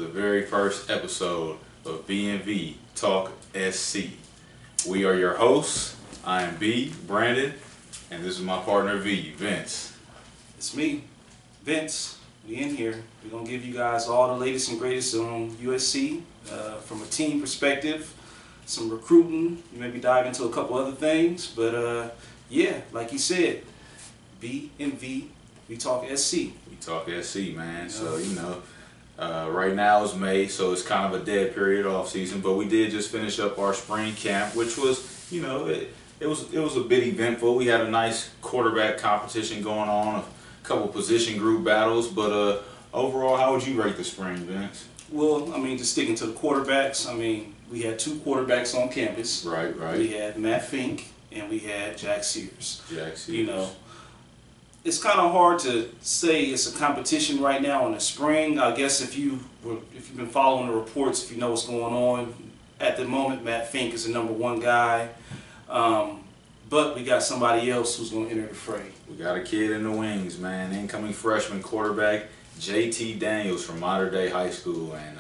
the very first episode of B&V Talk SC. We are your hosts. I am B, Brandon, and this is my partner V, Vince. It's me, Vince. We in here. We're going to give you guys all the latest and greatest on USC from a team perspective, some recruiting, maybe dive into a couple other things. But yeah, like he said, B&V, we talk SC. We talk SC, man. So, right now is May, so it's kind of a dead period off season. But we did just finish up our spring camp, which was, it was a bit eventful. We had a nice quarterback competition going on, a couple position group battles. But overall, how would you rate the spring, Vince? Well, just sticking to the quarterbacks. We had two quarterbacks on campus. Right. We had Matt Fink and we had Jack Sears. It's kind of hard to say it's a competition right now in the spring. I guess if you've been following the reports, if you know what's going on at the moment, Matt Fink is the #1 guy. But we got somebody else who's going to enter the fray. We got a kid in the wings, man. Incoming freshman quarterback JT Daniels from Mater Dei High School, and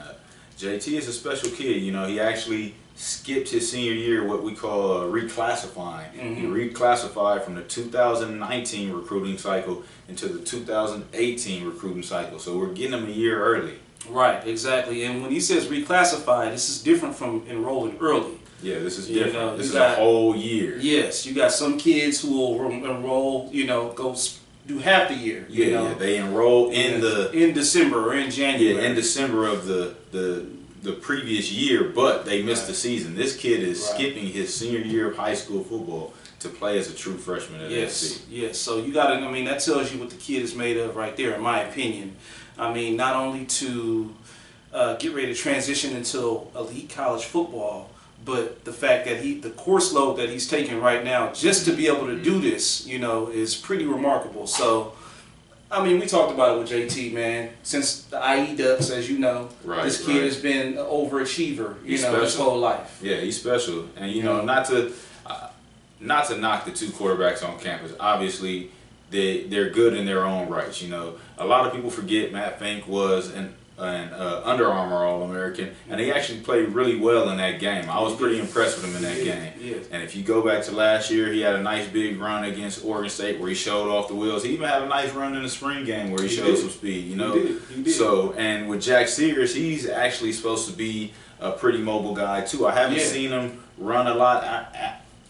JT is a special kid. He actually skipped his senior year, what we call reclassifying. He reclassified from the 2019 recruiting cycle into the 2018 recruiting cycle. So we're getting him a year early. Right, exactly. And when he says reclassified, this is different from enrolling early. Yeah, this is different. This is a whole year. Yes, you got some kids who will enroll, go do half the year. Yeah, they enroll in December or in January. Yeah, in December of the previous year, but they missed the season. This kid is skipping his senior year of high school football to play as a true freshman at SC. Yes, so you got to, that tells you what the kid is made of right there, in my opinion. Not only to get ready to transition into elite college football, but the fact that the course load that he's taking right now, just to be able to do this, is pretty remarkable. So, we talked about it with JT, man. Since the IE Ducks, as you know, this kid has been an overachiever, his whole life. Yeah, he's special. And, not to knock the two quarterbacks on campus. Obviously, they're good in their own rights. A lot of people forget Matt Fink was an Under Armour All-American, and he actually played really well in that game. I was pretty impressed with him in that game. Yeah. And if you go back to last year, he had a nice big run against Oregon State where he showed off the wheels. He even had a nice run in the spring game where he showed some speed. He did. So, and with Jack Sears, he's actually supposed to be a pretty mobile guy too. I haven't seen him run a lot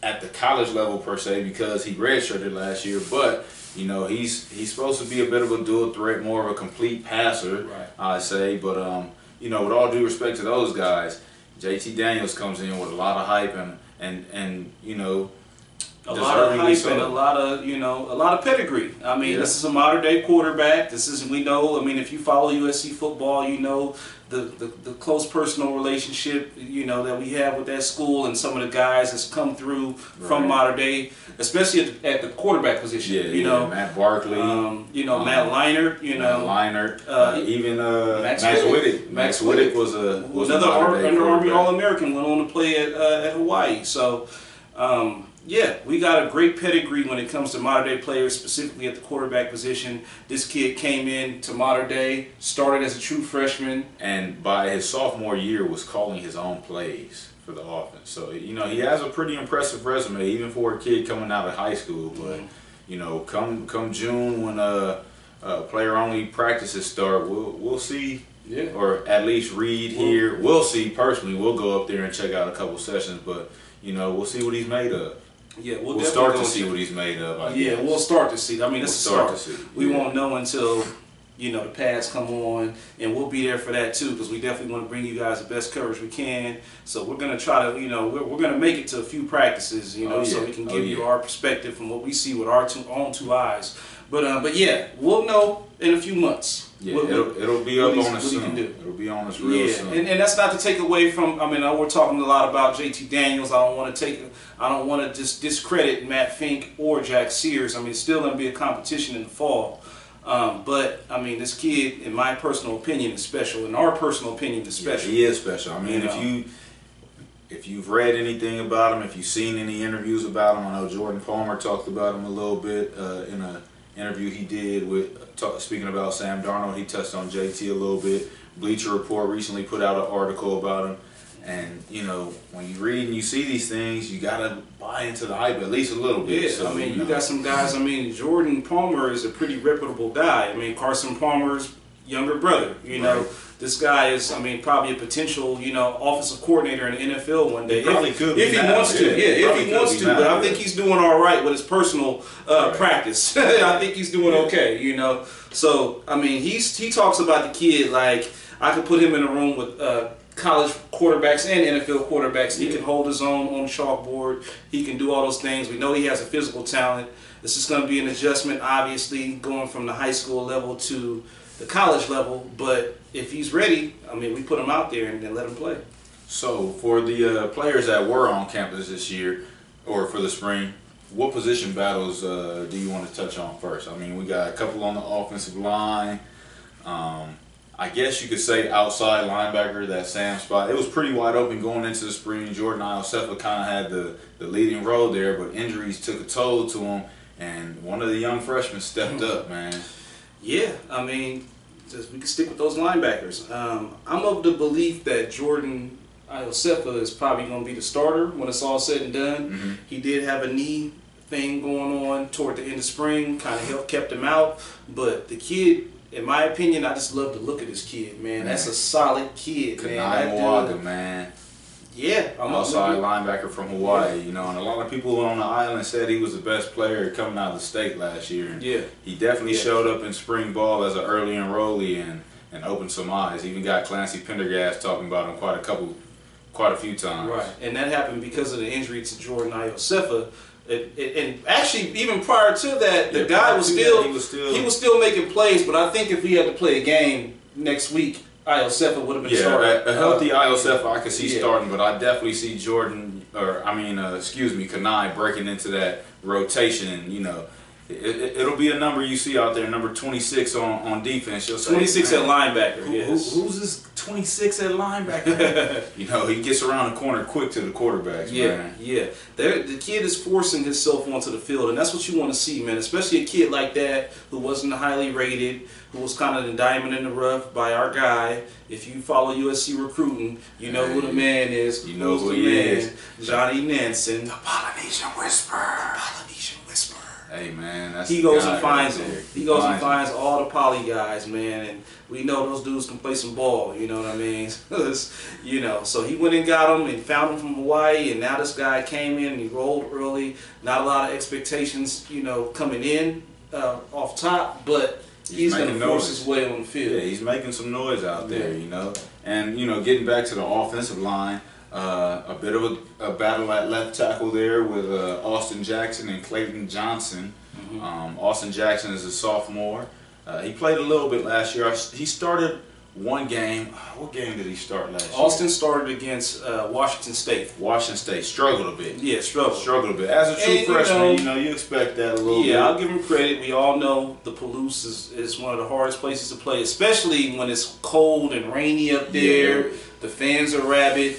at the college level per se because he redshirted last year, but he's supposed to be a bit of a dual threat, more of a complete passer, I say. But with all due respect to those guys, JT Daniels comes in with a lot of hype and a lot of hype and a lot of pedigree. This is a modern day quarterback. We know. If you follow USC football, the close personal relationship that we have with that school and some of the guys that's come through from Mater Dei, especially at the quarterback position. Matt Barkley, Matt Leinart, Matt Leinart, even Max Wittek. Max Wittek was another Under Army All-American, went on to play at Hawaii. So. We got a great pedigree when it comes to Mater Dei players, specifically at the quarterback position. This kid came in to Mater Dei, started as a true freshman, and by his sophomore year was calling his own plays for the offense. So he has a pretty impressive resume, even for a kid coming out of high school. But come June when player-only practices start, we'll see. Yeah. Or at least read here. We'll see personally. We'll go up there and check out a couple sessions, but we'll see what he's made of. Yeah, we'll start to see what he's made of. We'll start to see. This is a start. We won't know until the pads come on, and we'll be there for that too, because we definitely want to bring you guys the best coverage we can. So we're gonna try to, we're gonna make it to a few practices, so we can give you our perspective from what we see with our own two eyes. But yeah, we'll know in a few months. Yeah, it'll be up on us soon. It'll be on us real soon. And that's not to take away from. I know we're talking a lot about JT Daniels. I don't want to just discredit Matt Fink or Jack Sears. It's still going to be a competition in the fall. But this kid, in my personal opinion, is special. In our personal opinion, is special. Yeah, he is special. If you've read anything about him, if you've seen any interviews about him, I know Jordan Palmer talked about him a little bit in a interview he did with speaking about Sam Darnold. He touched on JT a little bit, Bleacher Report recently put out an article about him. And, you know, when you read and you see these things, you got to buy into the hype at least a little bit. Yeah, So, I mean, you got some guys. I mean, Jordan Palmer is a pretty reputable guy. I mean, Carson Palmer's younger brother. You know, this guy is, I mean, probably a potential, you know, offensive coordinator in the NFL one day. He probably could be if he now. wants to. Yeah, If he wants to. But I think he's doing all right with his personal practice. I think he's doing okay. You know, so I mean, he talks about the kid like I could put him in a room with college quarterbacks and NFL quarterbacks. He can hold his own on the chalkboard. He can do all those things. We know he has a physical talent. It's just going to be an adjustment, obviously, going from the high school level to the college level. But if he's ready, I mean, we put him out there and then let him play. So for the players that were on campus this year or for the spring, what position battles do you want to touch on first? I mean, we got a couple on the offensive line. I guess you could say outside linebacker, that Sam spot. It was pretty wide open going into the spring. Jordan Iosefa kind of had the leading role there, but injuries took a toll to him, and one of the young freshmen stepped up, man. Yeah, I mean, we can stick with those linebackers. I'm of the belief that Jordan Iosefa is probably going to be the starter when it's all said and done. Mm-hmm. He did have a knee thing going on toward the end of spring, kind of kept him out, but the kid, in my opinion, I just love to look at this kid, man. That's a solid kid, man. Kanai Moaga, man. Yeah. Outside linebacker from Hawaii, you know, and a lot of people on the island said he was the best player coming out of the state last year. And he definitely showed up in spring ball as an early enrollee and opened some eyes. Even got Clancy Pendergast talking about him quite a few times. Right, and that happened because of the injury to Jordan Iosefa. And actually, even prior to that, the guy was still making plays. But I think if he had to play a game next week, Iosefa would have been starting. A healthy Iosefa I could see starting, but I definitely see Kanai breaking into that rotation, and you know, it'll be a number you see out there, number 26 on defense. You'll say 26 at linebacker. Who's this 26 at linebacker? You know, he gets around the corner quick to the quarterbacks. Man. The kid is forcing himself onto the field, and that's what you want to see, man. Especially a kid like that who wasn't highly rated, who was kind of the diamond in the rough by our guy. If you follow USC recruiting, you know who the man is. You know who he is. Johnny Nansen. The Polynesian Whisperer. Hey man, he goes and finds them. He goes and finds all the poly guys, man, and we know those dudes can play some ball. You know what I mean? You know, so he went and got him and found him from Hawaii, and now this guy came in and he rolled early. Not a lot of expectations, you know, coming in off top, but he's going to force his way on the field. Yeah, he's making some noise out there, you know. And you know, getting back to the offensive line. A bit of a battle at left tackle there with Austin Jackson and Clayton Johnson. Austin Jackson is a sophomore. He played a little bit last year. He started one game. What game did he start last year? Austin started against Washington State. Washington State struggled a bit. Yeah, struggled a bit. As a true freshman, you know, you expect that a little bit. Yeah, I'll give him credit. We all know the Palouse is one of the hardest places to play, especially when it's cold and rainy up there. The fans are rabid.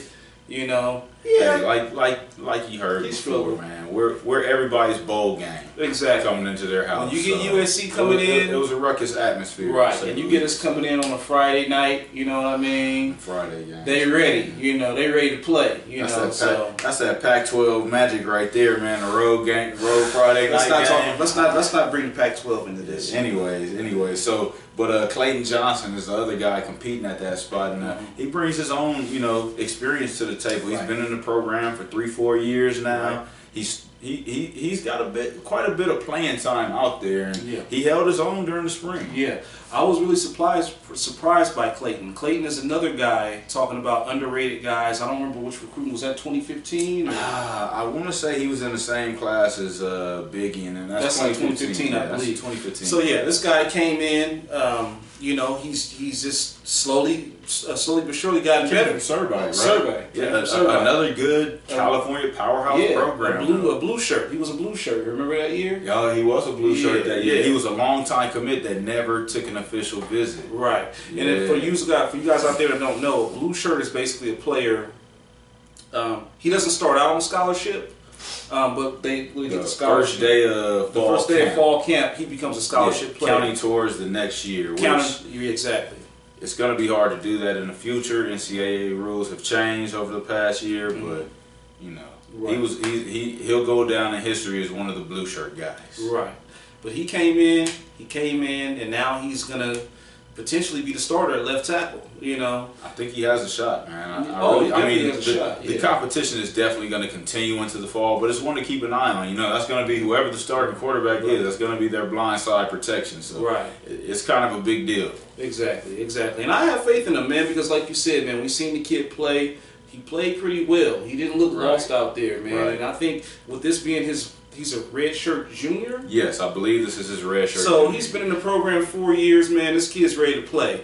You know, hey, like you heard before, man. We're everybody's bowl game. Exactly. Coming into their house. When you get USC coming in, it was a ruckus atmosphere. Right, and you get us coming in on a Friday night. You know what I mean? Friday game. They ready. You know, they ready to play. You know, that's that Pac-12 magic right there, man. The road game, Friday night game. Let's not bring the Pac-12 into this. Anyways, so. But Clayton Johnson is the other guy competing at that spot, and he brings his own, you know, experience to the table. He's been in the program for 3-4 years now. He's got quite a bit of playing time out there, and he held his own during the spring. Yeah, I was really surprised by Clayton. Clayton is another guy talking about underrated guys. I don't remember which recruiting was that, 2015? I want to say he was in the same class as Biggie, and that's like 2015, I believe. 2015. So yeah, this guy came in. You know, he's just slowly but surely gotten better. Survey, right? Survey. Another good California powerhouse program. A blue shirt. He was a blue shirt. Remember that year? Yeah, he was a blue shirt that year. He was a long-time commit that never took an official visit. Right. And then for you guys out there that don't know, a blue shirt is basically a player. He doesn't start out on scholarship. But they get the scholarship. First day of fall camp, he becomes a scholarship player. Counting towards the next year. Exactly. it's going to be hard to do that in the future. NCAA rules have changed over the past year, but you know, he'll go down in history as one of the blue shirt guys. Right. But he came in, and now he's gonna potentially be the starter at left tackle. You know, I think he has a shot, man. The competition is definitely going to continue into the fall, but it's one to keep an eye on. You know, that's going to be whoever the starting quarterback is. That's going to be their blind side protection. So it's kind of a big deal. Exactly. And I have faith in him, man, because like you said, man, we seen the kid play. He played pretty well. He didn't look lost out there, man. And I think with this being he's a redshirt junior. Yes, I believe this is his redshirt. So junior. He's been in the program 4 years, man. This kid's ready to play.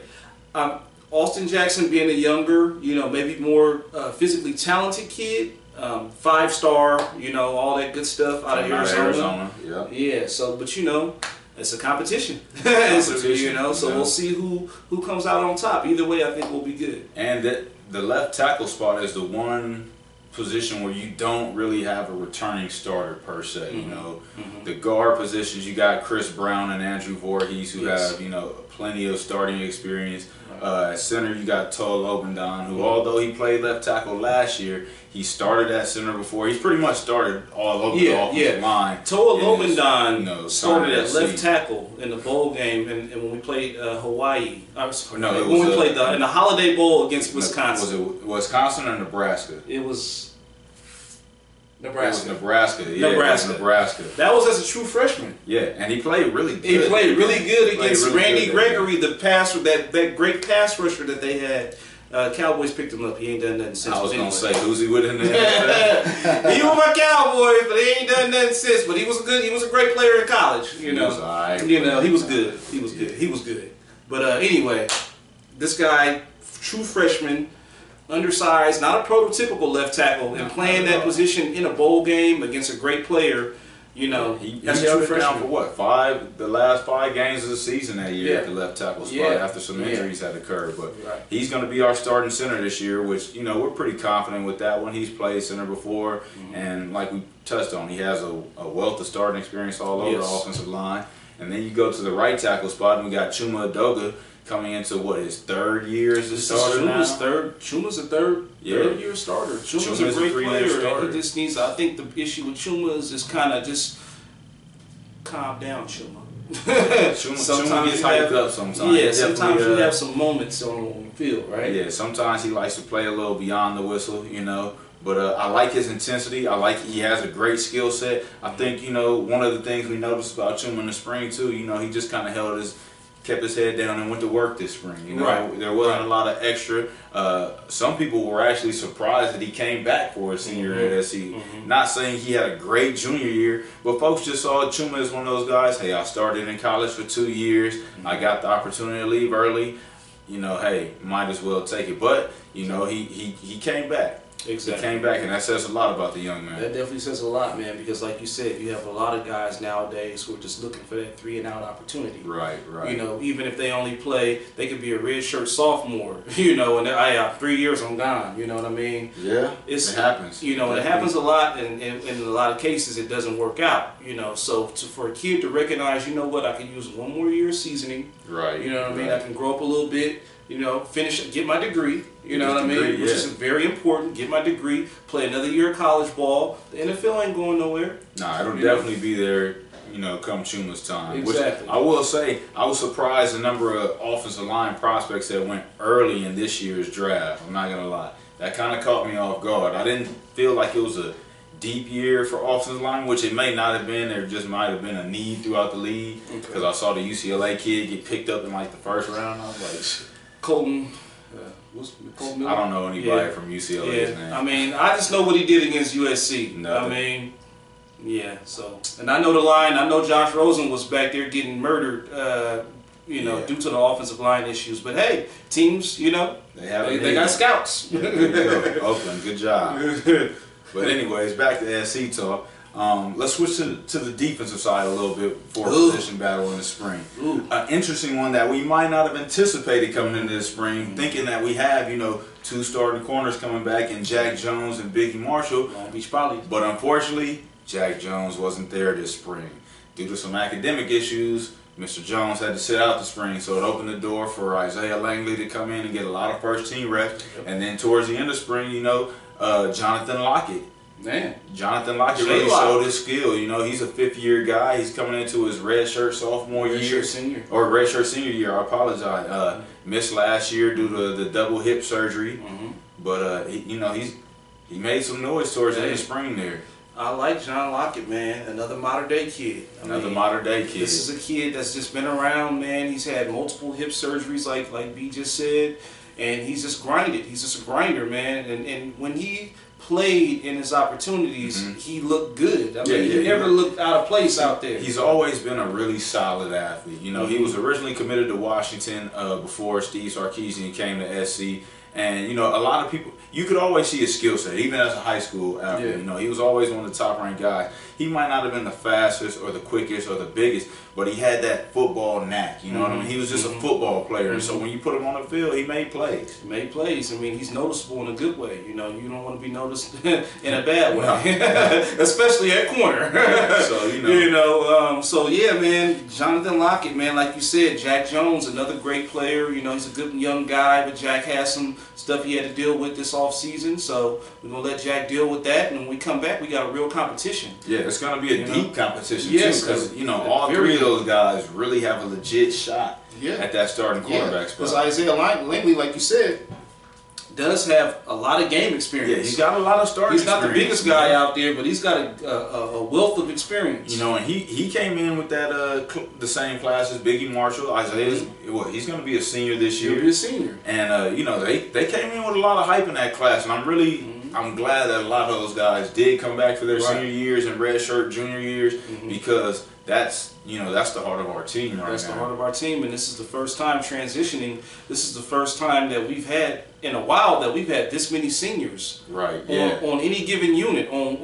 Austin Jackson being a younger, you know, maybe more physically talented kid, 5-star, you know, all that good stuff out of Arizona. Yeah. So, but you know, it's a competition. You know, so we'll see who comes out on top. Either way, I think we'll be good. And the left tackle spot is the one position where you don't really have a returning starter per se. You know, the guard positions, you got Chris Brown and Andrew Voorhees who have, you know, plenty of starting experience. At center, you got Toa Lobendon, who, although he played left tackle last year, he started at center before. He's pretty much started all over the offensive line. Toa Lobendon started at left tackle in the bowl game, and when we played Hawaii. In the Holiday Bowl against Wisconsin. Was it Wisconsin or Nebraska? It was Nebraska. Nebraska. That was as a true freshman. Yeah, and he played really good. He played really good against Randy Gregory, that great pass rusher that they had. Cowboys picked him up. He ain't done nothing since. I was going to say, who's he with in there? He was my Cowboys, but he ain't done nothing since. But he was a great player in college. You know, he was good. But anyway, this guy, true freshman, undersized, not a prototypical left tackle, and playing that position in a bowl game against a great player, you know, he held it down for what, the last 5 games of the season that year at the left tackle spot after some injuries had occurred. But he's going to be our starting center this year, which, you know, we're pretty confident with that one. He's played center before, and like we touched on, he has a wealth of starting experience all over the offensive line. And then you go to the right tackle spot, and we got Chuma Edoga coming into his 3rd year as a starter now. Chuma's a third year starter. Chuma's a great player. And he just needs. I think the issue with Chuma is just kind of just calm down, Chuma. Chuma gets hyped up sometimes. Yeah, sometimes you have some moments on the field, right? Yeah, sometimes he likes to play a little beyond the whistle, you know. But I like his intensity. I like he has a great skill set. I think, you know, one of the things we noticed about Chuma in the spring too, you know, he just kind of kept his head down and went to work this spring. You know, there wasn't a lot of extra. Some people were actually surprised that he came back for his senior year at SC. Not saying he had a great junior year, but folks just saw Chuma as one of those guys. Hey, I started in college for 2 years. I got the opportunity to leave early. You know, hey, might as well take it. But you know, he came back. Exactly. He came back, and that says a lot about the young man. That definitely says a lot, man, because like you said, you have a lot of guys nowadays who are just looking for that 3-and-out opportunity. Right. You know, even if they only play, they could be a redshirt sophomore, you know, and I have 3 years, I'm gone, you know what I mean? Yeah, it happens. You know, it happens a lot, and in a lot of cases, it doesn't work out, you know. So for a kid to recognize, you know what, I can use 1 more year of seasoning. Right. You know what I mean? I can grow up a little bit. You know, get my degree, you know what I mean? Which is very important. Get my degree, play another year of college ball. The NFL ain't going nowhere. Nah, it'll definitely be there, you know, come Chuma's time. Exactly. Which I will say, I was surprised the number of offensive line prospects that went early in this year's draft. I'm not going to lie. That kind of caught me off guard. I didn't feel like it was a deep year for offensive line, which it may not have been. There just might have been a need throughout the league. Because I saw the UCLA kid get picked up in like the 1st round. I was like, Colton Miller? I don't know anybody from UCLA's name. I mean, I just know what he did against USC. Nothing. I mean, yeah, so. And I know the line. I know Josh Rosen was back there getting murdered, you know, due to the offensive line issues. But hey, teams, you know, they got scouts. Yeah, there you go. Oakland, good job. But anyways, back to SC talk. Let's switch to the defensive side a little bit for a position battle in the spring. An interesting one that we might not have anticipated coming into the spring, thinking that we have, you know, 2 starting corners coming back in Jack Jones and Biggie Marshall. Long Beach Poly. But unfortunately, Jack Jones wasn't there this spring. Due to some academic issues, Mr. Jones had to sit out the spring, so it opened the door for Isaiah Langley to come in and get a lot of first-team reps. Yep. And then towards the end of spring, Jonathan Lockett. Man, Jonathan Lockett really showed his skill. He's a fifth-year guy. He's coming into his redshirt sophomore year. Redshirt senior year, I apologize. Missed last year due to the double hip surgery. But, he made some noise towards the end of spring there. I like John Lockett, man. Another modern-day kid. Modern-day kid. This is a kid that's just been around, man. He's had multiple hip surgeries, like B just said, and he's just grinded. He's just a grinder, man. And when he played in his opportunities, he looked good. He never looked out of place out there. He's always been a really solid athlete. He was originally committed to Washington before Steve Sarkisian came to SC. And, a lot of people, you could always see his skill set, even as a high school athlete. He was always one of the top-ranked guys. He might not have been the fastest or the quickest or the biggest, but he had that football knack, you know what I mean? He was just a football player, and so when you put him on the field, he made plays. He's noticeable in a good way. You don't want to be noticed in a bad way, especially at corner. So, yeah, man, Jonathan Lockett, man, like you said, Jack Jones, another great player. He's a good young guy, but Jack has some stuff he had to deal with this offseason, so we're going to let Jack deal with that, and when we come back, we got a real competition. Yeah, it's going to be a deep competition, too, because, all three of those guys really have a legit shot at that starting quarterback spot. Because Isaiah Langley, like you said, does have a lot of game experience. Yeah, he's got a lot of starting experience. He's not the biggest guy out there, but he's got a wealth of experience. And he came in with that the same class as Biggie Marshall. Isaiah's he's going to be a senior this year. He'll be a senior. And they came in with a lot of hype in that class, and I'm glad that a lot of those guys did come back for their senior years and redshirt junior years because that's the heart of our team right now. That's the heart of our team, and this is the first time transitioning. This is the first time that we've had in a while that we've had this many seniors. Right. On any given unit, on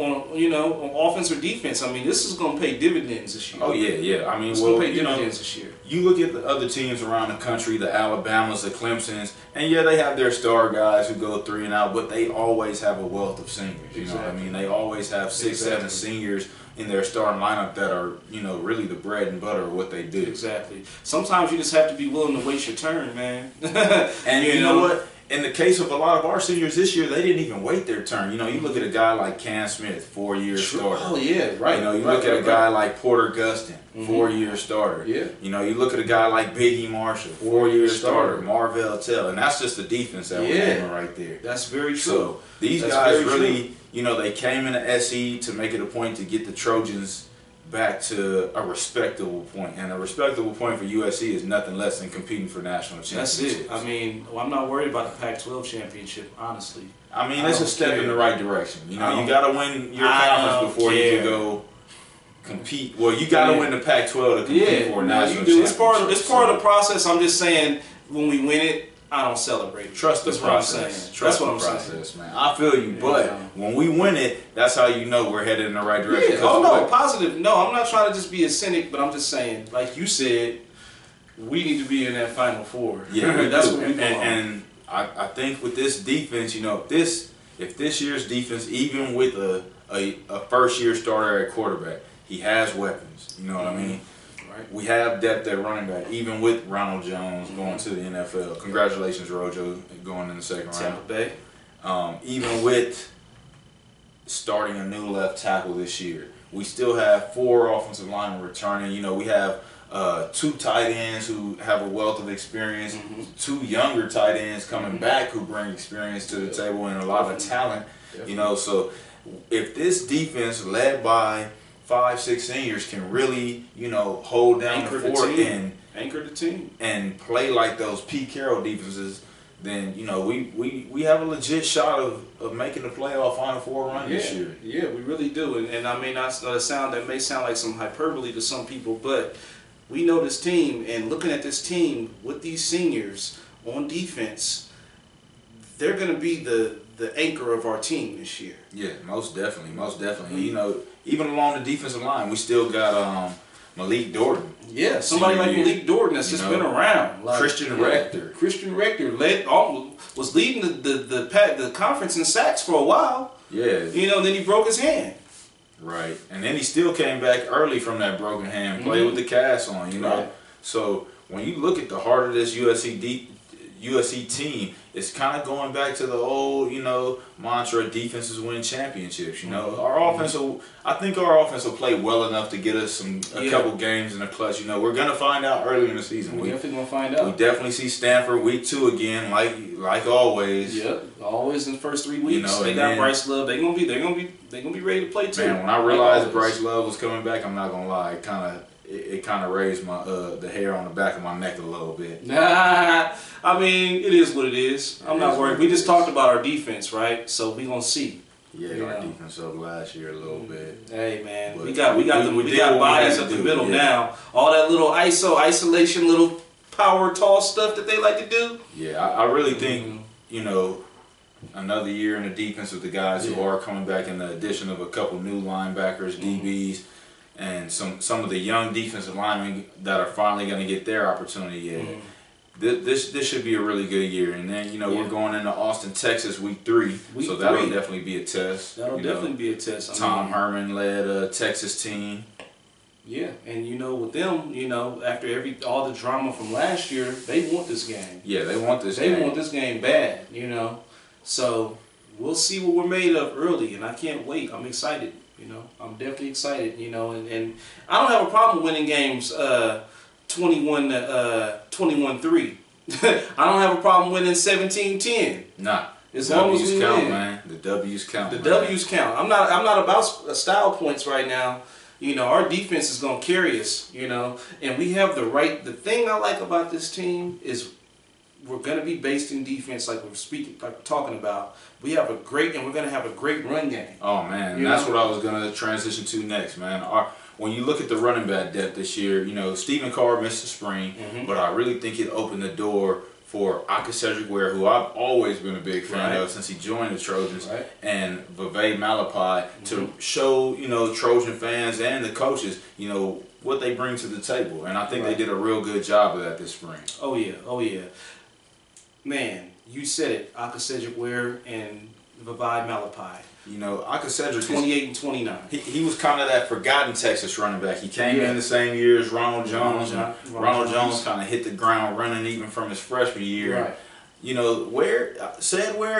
offense or defense. This is going to pay dividends this year. Oh yeah. It's going to pay dividends this year. You look at the other teams around the country, the Alabamas, the Clemsons, and they have their star guys who go 3 and out, but they always have a wealth of seniors. You know what I mean? They always have 6, 7 seniors in their starting lineup that are, really the bread and butter of what they do. Exactly. Sometimes you just have to be willing to wait your turn, man. And you know what? In the case of a lot of our seniors this year, they didn't even wait their turn. You look at a guy like Cam Smith, 4-year starter. Oh, yeah, right. You look at a guy like Porter Gustin, 4-year starter. Yeah. You look at a guy like Biggie Marshall, 4-year starter. Marvell Tell, and that's just the defense that we're having right there. That's very true. So these guys really, they came into SE to make it a point to get the Trojans back to a respectable point, and a respectable point for USC is nothing less than competing for national championships. That's it. I'm not worried about the Pac-12 championship, honestly. It's a step in the right direction. You got to win your conference before you can go compete. Well, you got to win the Pac-12 to compete for a national championship. It's part of the process. I'm just saying, when we win it, I don't celebrate. Trust the process. Trust the process, man. I feel you, but when we win it, that's how we're headed in the right direction. Positive. No, I'm not trying to just be a cynic, but I'm just saying, like you said, we need to be in that Final Four. Yeah, that's what we belong. And I think with this defense, if this year's defense, even with a first-year starter at quarterback, he has weapons. You know what I mean? We have depth at running back, even with Ronald Jones going to the NFL. Congratulations, Rojo, going in the second round. Tampa Bay. Even with starting a new left tackle this year, we still have 4 offensive linemen returning. We have 2 tight ends who have a wealth of experience, 2 younger tight ends coming back who bring experience to the table and a lot of talent. So if this defense led by 5, 6 seniors can really, hold down the fort and anchor the team and play like those Pete Carroll defenses, then we have a legit shot of making the playoff Final Four run this year. Yeah, we really do. And I may not sound like some hyperbole to some people, but we know this team, and looking at this team with these seniors on defense, they're going to be the anchor of our team this year. Yeah, most definitely. Even along the defensive line, we still got Malik Dorton. Yeah, somebody like Malik Dorton that's just been around. Christian Rector. Christian Rector was leading the conference in sacks for a while. Yeah. Then he broke his hand. Right, and then he still came back early from that broken hand, played with the cast on. So when you look at the heart of this USC team, it's kind of going back to the old, mantra: defenses win championships. Our offense I think our offense will play well enough to get us a couple games in the clutch. We're gonna find out early in the season. We're definitely gonna find out. We definitely see Stanford week 2 again, like always. Yep, always in the first 3 weeks. They got Bryce Love. They're gonna be ready to play too. Man, when I realized Bryce Love was coming back, I'm not gonna lie, it kind of raised my the hair on the back of my neck a little bit. Nah, I mean, it is what it is. I'm not worried. We just talked about our defense, right? So we gonna see. Yeah, our defense up last year a little bit. Hey man, but we got bodies up the middle now. All that little isolation, little power toss stuff that they like to do. Yeah, I really think another year in the defense with the guys who are coming back, in the addition of a couple new linebackers, DBs. And some of the young defensive linemen that are finally going to get their opportunity. Yeah, this should be a really good year. And then we're going into Austin, Texas, week 3, so that'll definitely be a test. That'll definitely be a test. Tom Herman led a Texas team. Yeah, and with them, after all the drama from last year, they want this game. Yeah, they want this game. They want this game bad. So we'll see what we're made of early, and I can't wait. I'm excited. I'm definitely excited, and I don't have a problem winning games 21-3. I don't have a problem winning 17-10. Nah. As long as we count, win. Man. The W's count. The W's count. I'm not about style points right now. Our defense is going to carry us, and we have the thing I like about this team is we're going to be based in defense, like we're talking about. We're going to have a great run game. Oh man, and that's what I was going to transition to next, man. When you look at the running back depth this year, Stephen Carr missed the spring, but I really think it opened the door for Aka Cedric Ware, who I've always been a big fan of since he joined the Trojans, and Vavae Malapai to show Trojan fans and the coaches what they bring to the table, and I think they did a real good job of that this spring. Oh yeah. Man, you said it. Aka Cedric Ware and Vavae Malapai. Aka Cedric 28 and 29. He was kind of that forgotten Texas running back. He came in the same year as Ronald Jones. Ronald Jones kind of hit the ground running even from his freshman year. Right. Ware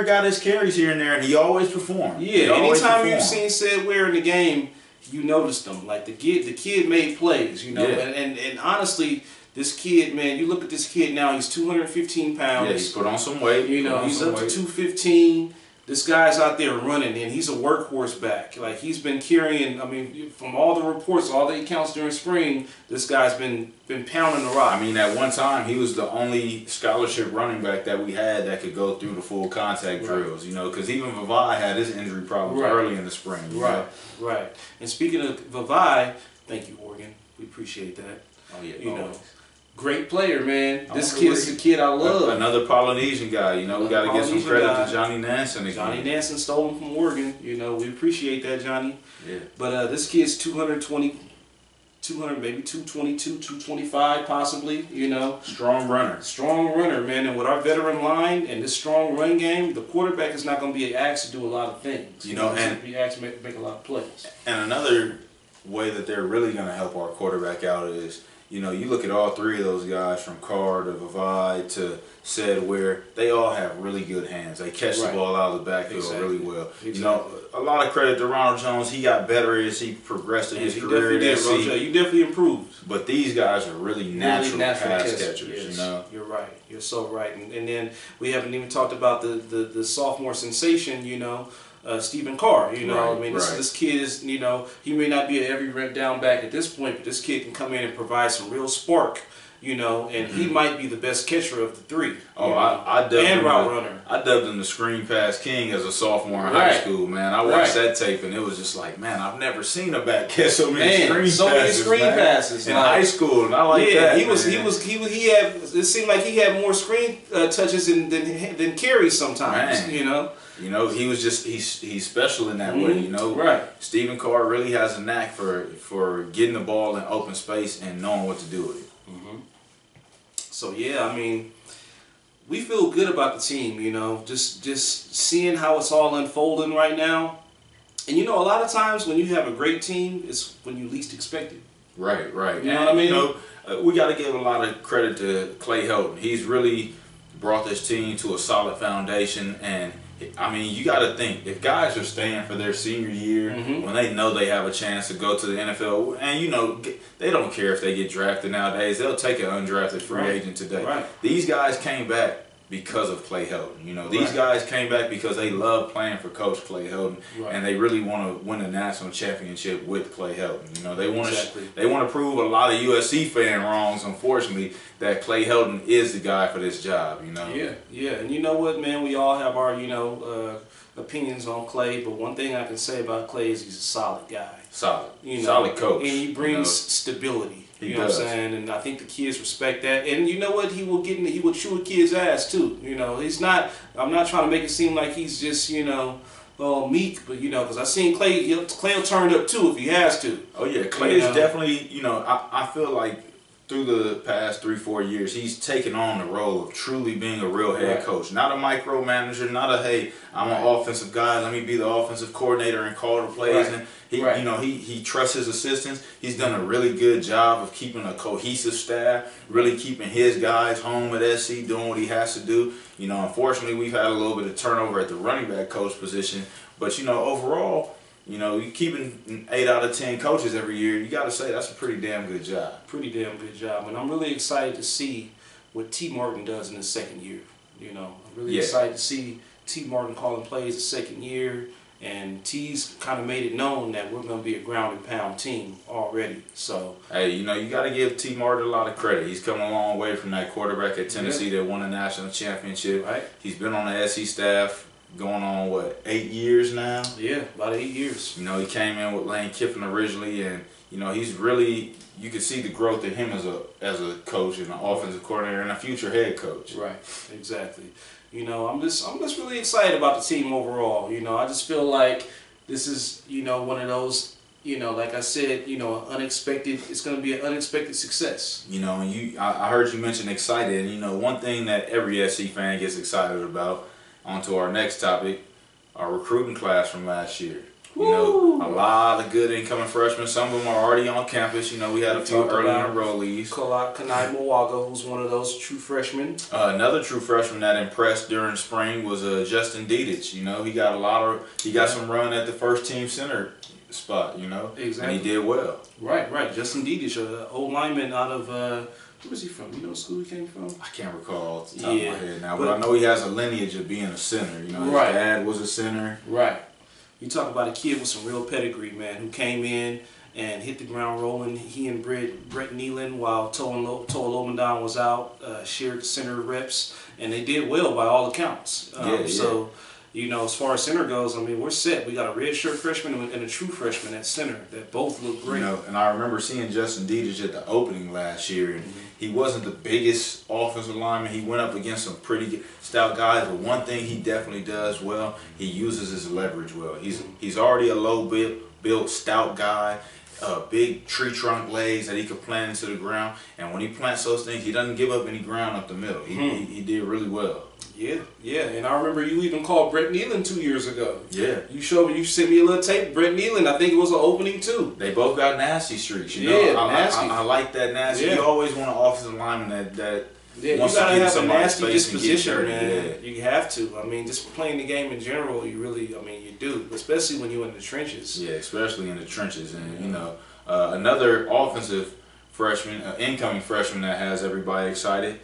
got his carries here and there, and he always performed. Yeah, anytime you've seen Ware in the game, you noticed him. Like the kid made plays. And honestly, this kid, man, you look at this kid now, he's 215 pounds. Yeah, he's put on some weight. He's up to 215. This guy's out there running, and he's a workhorse back. Like, he's been carrying, from all the reports, all the accounts during spring, this guy's been pounding the rock. At one time, he was the only scholarship running back that we had that could go through the full contact drills, because even Vavae had his injury problems early in the spring. Right. And speaking of Vavae, thank you, Oregon. We appreciate that. Oh, yeah. Great player, man. This kid is the kid I love. Another Polynesian guy. We got to give some credit to Johnny Nansen again. Johnny Nansen stole him from Oregon. We appreciate that, Johnny. Yeah. But this kid's 220, maybe 222, 225 possibly, Strong runner, man. And with our veteran line and this strong run game, the quarterback is not going to be asked to do a lot of things. And be asked to make a lot of plays. And another way that they're really going to help our quarterback out is, you look at all 3 of those guys, from Carr to Vavae to Ware, they all have really good hands. They catch the ball out of the backfield really well. Exactly. A lot of credit to Ronald Jones. He got better as he progressed in his career. You definitely improved. But these guys are really natural pass catchers. Yes. You're right. You're so right. And then we haven't even talked about the sophomore sensation, Stephen Carr, this kid is, he may not be an every down back at this point, but this kid can come in and provide some real spark, and he might be the best catcher of the 3. I dubbed him route runner. I dubbed him the screen pass king as a sophomore in high school, man. I watched that tape and it was just like, man, I've never seen a back catch so many screen passes in high school, and I like that. He had. It seemed like he had more screen touches than carries sometimes, he was just he's special in that way, Right. Stephen Carr really has a knack for getting the ball in open space and knowing what to do with it. So yeah, we feel good about the team, just seeing how it's all unfolding right now. And a lot of times when you have a great team, it's when you least expect it. Right. You know what I mean? we got to give a lot of credit to Clay Helton. He's really brought this team to a solid foundation, and I mean, you got to think, if guys are staying for their senior year when they know they have a chance to go to the NFL, and you know, they don't care if they get drafted nowadays, they'll take an undrafted free agent today. These guys came back because of Clay Helton. You know, these guys came back because they love playing for Coach Clay Helton, and they really want to win a national championship with Clay Helton. You know, they want to prove a lot of USC fan wrongs, unfortunately, that Clay Helton is the guy for this job. You know. Yeah, and you know what, man? We all have our opinions on Clay, but one thing I can say about Clay is he's a solid guy. Solid coach. And he brings stability. You know what I'm saying? And I think the kids respect that. And you know what? He will chew a kid's ass too. You know, I'm not trying to make it seem like he's just, all meek, but because I seen Clay will turn up too if he has to. Oh yeah, Clay is definitely, I feel like through the past 3-4 years, he's taken on the role of truly being a real head coach. Not a micromanager, not a, hey, I'm an offensive guy, let me be the offensive coordinator and call the plays. And he trusts his assistants. He's done a really good job of keeping a cohesive staff, really keeping his guys home at SC, doing what he has to do. Unfortunately, we've had a little bit of turnover at the running back coach position. But, overall, you keeping 8 out of 10 coaches every year, you got to say that's a pretty damn good job. Pretty damn good job. And I'm really excited to see what T. Martin does in his second year. I'm really excited to see T. Martin calling plays the second year. And T's kind of made it known that we're going to be a ground and pound team already. So hey, you got to give T. Martin a lot of credit. He's come a long way from that quarterback at Tennessee that won a national championship. He's been on the SC staff going on 8 years now. Yeah, about 8 years. He came in with Lane Kiffin originally, and he's really, you can see the growth in him as a coach and an offensive coordinator and a future head coach. Right, exactly. I'm just really excited about the team overall. I just feel like this is, one of those, like I said, unexpected. It's going to be an unexpected success. I heard you mention excited, and one thing that every SC fan gets excited about. On to our next topic, our recruiting class from last year. A lot of good incoming freshmen. Some of them are already on campus. We had a few early enrollees. Kanai Mwaga, who's one of those true freshmen. Another true freshman that impressed during spring was Justin Dedich. He got some run at the first team center spot. Exactly. And he did well. Right. Justin Dedich, an old lineman out of. Where was he from? You know what school he came from? I can't recall off the top of my head now, but I know he has a lineage of being a center. His dad was a center. Right. You talk about a kid with some real pedigree, man, who came in and hit the ground rolling. He and Brett Nealon, while Toa Lobendan was out, shared center reps, and they did well by all accounts. So, as far as center goes, we're set. We got a redshirt freshman and a true freshman at center that both look great. And I remember seeing Justin Dedich at the opening last year, and he wasn't the biggest offensive lineman. He went up against some pretty stout guys, but one thing he definitely does well, he uses his leverage well. He's already a low-built, stout guy, big tree trunk legs that he could plant into the ground, and when he plants those things, he doesn't give up any ground up the middle. He did really well. Yeah, and I remember you even called Brett Nealon 2 years ago. Yeah. You sent me a little tape. Brett Nealon, I think it was an opening too. They both got nasty streaks. Nasty. I like that nasty. You always want an offensive lineman that you gotta have a nasty disposition, man. Yeah. You have to. Just playing the game in general, you really, you do, especially when you're in the trenches. Yeah, especially in the trenches, and another offensive freshman, incoming freshman that has everybody excited.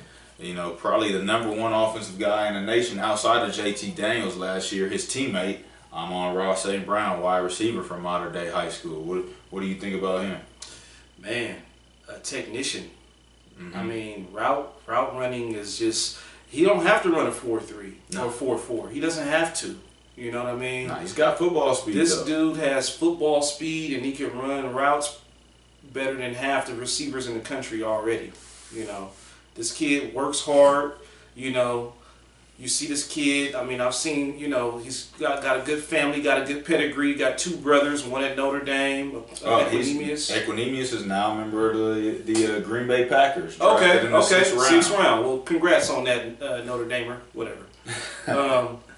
Probably the #1 offensive guy in the nation outside of JT Daniels last year, his teammate, Amon-Ra St. Brown, wide receiver from Mater Dei High School. What do you think about him? Man, a technician. Route running is just, he don't have to run a 4.3 or 4.4. He doesn't have to. You know what I mean? Nah, he's got football speed. This dude has football speed, and he can run routes better than half the receivers in the country already. This kid works hard. You see this kid. I've seen. He's got a good family, got a good pedigree. Got 2 brothers, one at Notre Dame. Equinemius. Equinemius is now a member of the Green Bay Packers. Okay. 6th round. Well, congrats on that, Notre Damer. Whatever.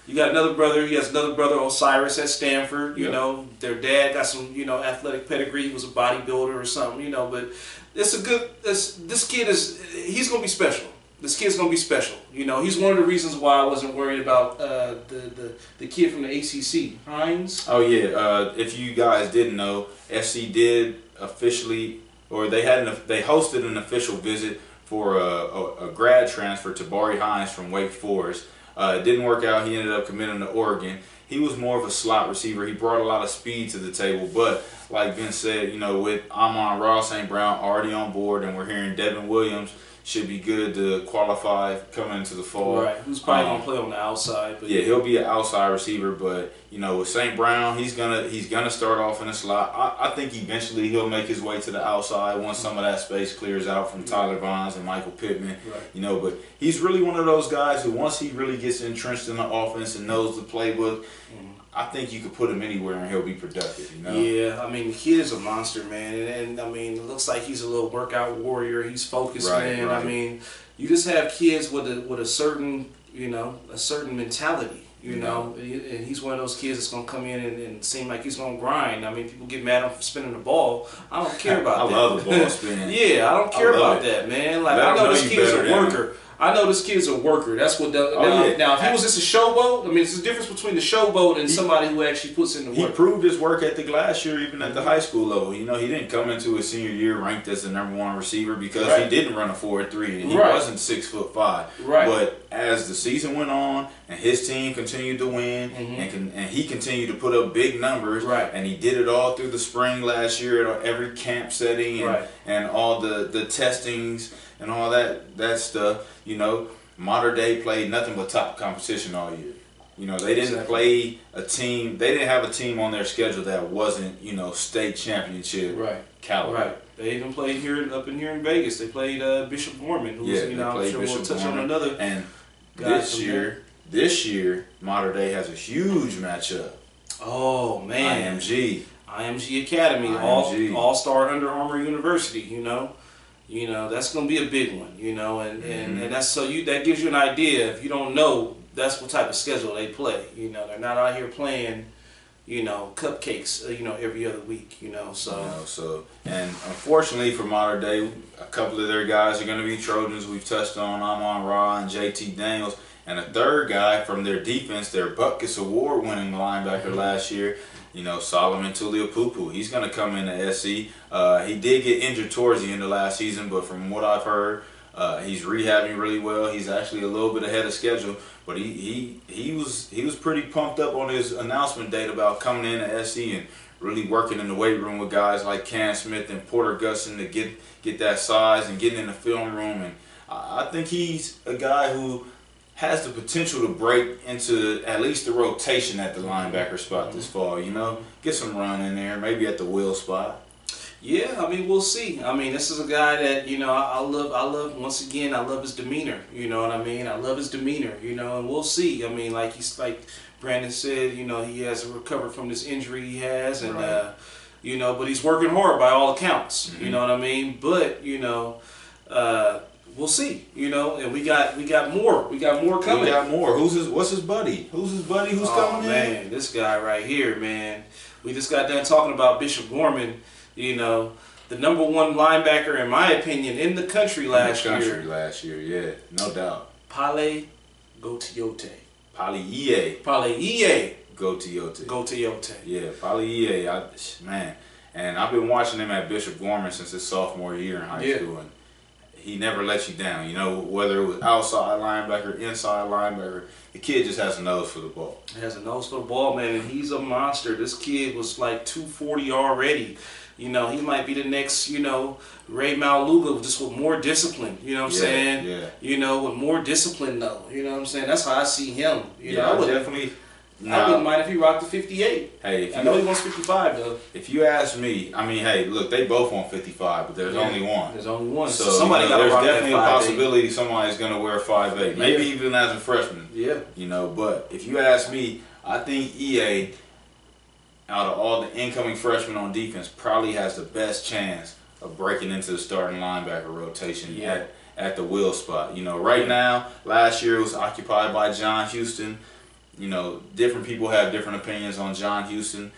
You got another brother. He has another brother, Osiris, at Stanford. You Yep. know, their dad got some, you know, athletic pedigree. He was a bodybuilder or something, you know. But it's a good. This kid he's gonna be special. This kid's gonna be special. You know, he's one of the reasons why I wasn't worried about the kid from the ACC, Hines. Oh yeah. If you guys didn't know, SC did officially, or they hosted an official visit for a grad transfer to Bari Hines from Wake Forest. It didn't work out. He ended up committing to Oregon. He was more of a slot receiver. He brought a lot of speed to the table. But like Vince said, you know, with Amon-Ra St. Brown already on board, and we're hearing Devin Williams should be good to qualify coming into the fall. Right, who's probably gonna play on the outside. But yeah, he'll be an outside receiver, but you know, with St. Brown, he's gonna start off in a slot. I think eventually he'll make his way to the outside once some of that space clears out from Tyler Vines and Michael Pittman. Right. You know, but he's really one of those guys who, once he really gets entrenched in the offense and knows the playbook, I think you could put him anywhere and he'll be productive. You know. Yeah, I mean, the kid is a monster, man, and I mean, it looks like he's a little workout warrior. He's focused, Right, man. right. I mean, you just have kids with a certain, you know, a certain mentality. You know, and he's one of those kids that's gonna come in and seem like he's gonna grind. I mean, people get mad at him for spinning the ball. I don't care about that. I love the ball spin. Yeah, I don't care about it. that, man. Like, Let I him know know this you kid's a better than worker. I know this kid's a worker. That's what. yeah. Now, if he was just a showboat, I mean, it's the difference between the showboat and somebody who actually puts in the He work. proved his work ethic last year, even at the high school level. You know, he didn't come into his senior year ranked as the #1 receiver because Right. he didn't run a 4.3 and he Right. wasn't 6'5". Right. But as the season went on and his team continued to win and he continued to put up big numbers, Right. and he did it all through the spring last year at every camp setting and, Right. and all the testings and all that stuff. You know, Mater Dei played nothing but top competition all year. You know, they didn't play a team. They didn't have a team on their schedule that wasn't, you know, state championship Right. caliber. Right. They even played up in Vegas. They played Bishop Gorman, who's, Yeah, you know, they I'm played sure we'll Bishop touch on Gorman. another. And guy this year, Mater Dei has a huge matchup. Oh man, IMG Academy, IMG. All-Star Under Armour University. You know that's gonna be a big one. You know, and that's that gives you an idea. If you don't know, that's what type of schedule they play. You know, they're not out here playing, you know, cupcakes, you know, every other week. You know, so. And unfortunately for Mater Dei, a couple of their guys are going to be Trojans. We've touched on Amon-Ra and JT Daniels. And a third guy from their defense, their Butkus Award-winning linebacker last year, you know, Solomon Tuliaupupu. He's going to come into SC. He did get injured towards the end of last season, but from what I've heard, he's rehabbing really well. He's actually a little bit ahead of schedule, but he was pretty pumped up on his announcement date about coming into SC and really working in the weight room with guys like Cam Smith and Porter Gustin to get that size and getting in the film room. And I think he's a guy who has the potential to break into at least the rotation at the linebacker spot this fall. You know, get some run in there, maybe at the will spot. Yeah, I mean, we'll see. I mean, this is a guy that, you know, I love, once again, I love his demeanor, you know what I mean? I love his demeanor, you know, and we'll see. I mean, like Brandon said, you know, he has recovered from this injury he has, and, Right. you know, but he's working hard by all accounts, you know what I mean? But, you know, we'll see, you know, and we got more coming. We got more. What's his buddy? Who's his buddy? Who's coming in? Man, this guy right here, man. We just got done talking about Bishop Gorman. You know, the #1 linebacker, in my opinion, in the country last year. Last year, yeah, no doubt. Pale Goteote. Paliie Pale Goteote. Goteote. Yeah, Paliie. Man, and I've been watching him at Bishop Gorman since his sophomore year in high school, and he never lets you down. You know, whether it was outside linebacker, inside linebacker, the kid just has a nose for the ball. He has a nose for the ball, man, and he's a monster. This kid was like 240 already. You know, he might be the next, you know, Ray Maluga, just with more discipline. You know what I'm saying? Yeah. You know, with more discipline, though. You know what I'm saying? That's how I see him. You Yeah, know, I wouldn't mind if he rocked the 58. Hey, I know he wants 55, though. If you ask me, I mean, hey, look, they both want 55, but there's only one. There's only one. So somebody you know, got to there's rock definitely a that 5'8". possibility somebody's going to wear 5'8", maybe even as a freshman. Yeah. You know, but if you ask me, I think EA, out of all the incoming freshmen on defense, probably has the best chance of breaking into the starting linebacker rotation at the will spot. You know, right now, last year it was occupied by John Houston. different people have different opinions on John Houston.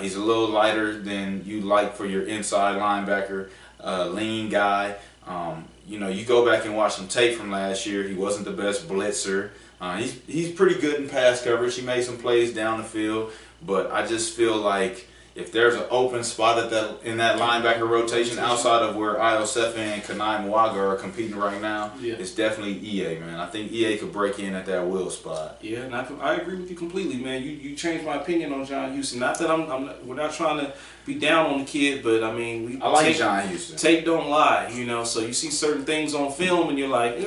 He's a little lighter than you like for your inside linebacker, lean guy. You go back and watch some tape from last year. He wasn't the best blitzer. He's pretty good in pass coverage. He made some plays down the field, but I just feel like if there's an open spot in that linebacker rotation outside of where Iosefa and Kanai Mwaga are competing right now, it's definitely EA, man. I think EA could break in at that will spot. Yeah, and I agree with you completely, man. You changed my opinion on John Houston. Not that we're not trying to be down on the kid, but I mean, I like John Houston. Tape don't lie, So you see certain things on film, and you're like,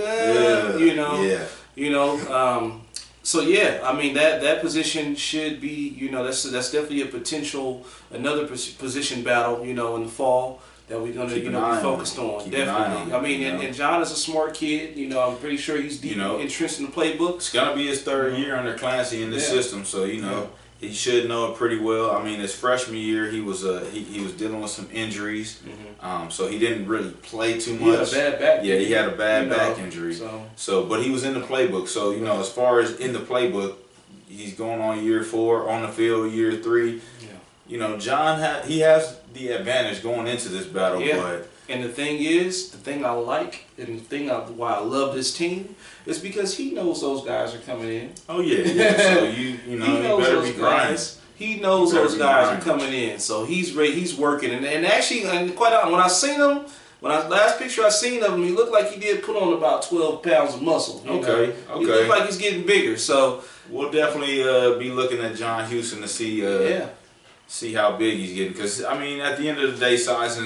So yeah, I mean that position should be, that's definitely a potential another position battle, in the fall that we're gonna be focused on. Definitely. I mean, and John is a smart kid. I'm pretty sure he's deep entrenched in the playbook. It's gonna be his third year under Clancy in the system, so he should know it pretty well. I mean, his freshman year, he was dealing with some injuries, so he didn't really play too much. He had a bad back. Yeah, he had a bad back injury. So, but he was in the playbook. So, as far as in the playbook, he's going on year 4 on the field, year 3. Yeah. John has the advantage going into this battle. Yeah. But and the thing I like, and why I love this team, is because he knows those guys are coming in. Oh yeah. So he better be grinding. He knows those guys are coming in, so he's ready. He's working, and actually, quite honestly, when I seen him, last picture I seen of him, he looked like he did put on about 12 pounds of muscle. Okay. He looked like he's getting bigger. So we'll definitely be looking at John Houston to see how big he's getting. Because I mean, at the end of the day, size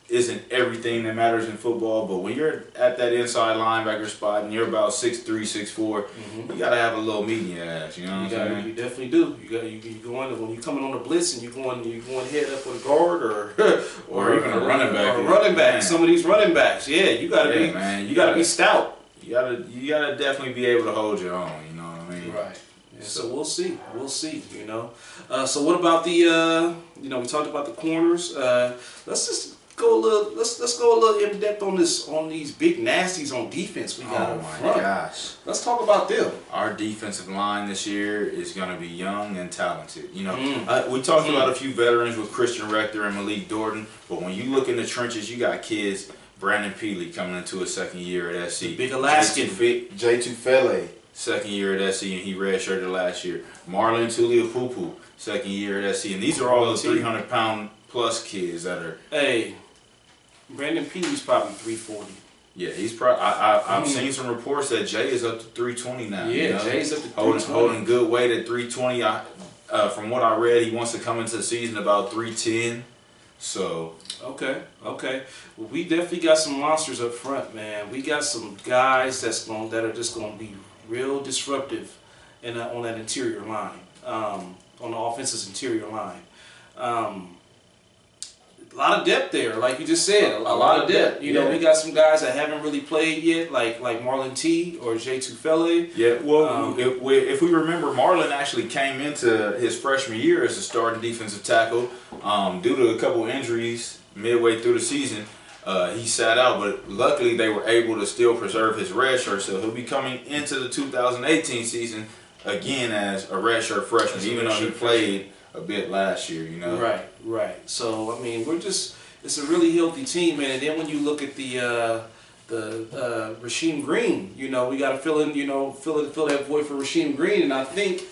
isn't everything that matters in football, but when you're at that inside linebacker spot and you're about 6'3", 6'4", you gotta have a little meat in your ass. You know what I'm saying? You definitely do. You going when you coming on the blitz and you going head up with a guard or even a running back. Or a running back. Man. Some of these running backs, you gotta be man. You gotta be stout. You gotta definitely be able to hold your own. You know what I mean? Right. Yeah, so we'll see. So what about the we talked about the corners. Let's go a little in depth on these big nasties on defense we got. Oh my gosh! Let's talk about them. Our defensive line this year is going to be young and talented. We talked about a few veterans with Christian Rector and Malik Dorton, but when you look in the trenches, you got kids. Brandon Peely coming into his second year at SC. Big Alaskan. Jay Tufele, second year at SC, and he redshirted last year. Marlon Tuliapupu, second year at SC, and these are all the 300-pound plus kids that are. Hey. Brandon Peely's probably 340. Yeah, he's probably. I've seen some reports that Jay is up to 320 now. Yeah, Jay's up to 320. Holding good weight at 320. From what I read, he wants to come into the season about 310. So. Okay. Well, we definitely got some monsters up front, man. We got some guys that are just going to be real disruptive on that interior line, on the offense's interior line. A lot of depth there, like you just said. A lot of depth. We got some guys that haven't really played yet, like Marlon T or Jay Tufele. Yeah, well, if we remember, Marlon actually came into his freshman year as a starting defensive tackle. Due to a couple injuries midway through the season, he sat out, but luckily they were able to still preserve his red shirt, so he'll be coming into the 2018 season again as a redshirt freshman, even though he played a bit last year, Right. So I mean, it's a really healthy team, man. And then when you look at the Rasheem Green, we got to fill that void for Rasheem Green, and I think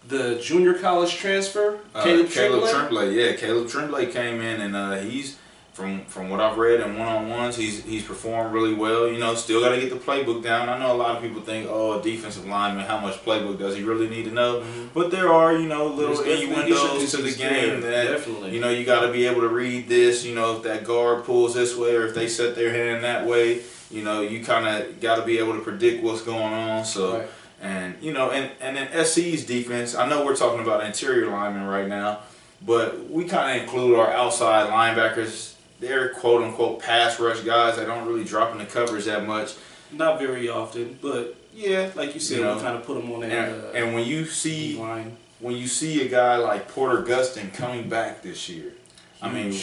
the junior college transfer, Caleb Tremblay. Yeah, Caleb Tremblay came in, and he's from what I've read in one-on-ones, he's performed really well. Still got to get the playbook down. I know a lot of people think, a defensive lineman, how much playbook does he really need to know? Mm-hmm. But there are, little innuendos to the game that, definitely. You got to be able to read this. If that guard pulls this way or if they set their hand that way, you kind of got to be able to predict what's going on. So. Right. And and then SC's defense. I know we're talking about interior linemen right now, but we kind of include our outside linebackers. They're quote-unquote pass rush guys that don't really drop in the coverage that much. Not very often, but yeah, like you said, we kind of put them on that. And when you see a guy like Porter Gustin coming back this year, I mean,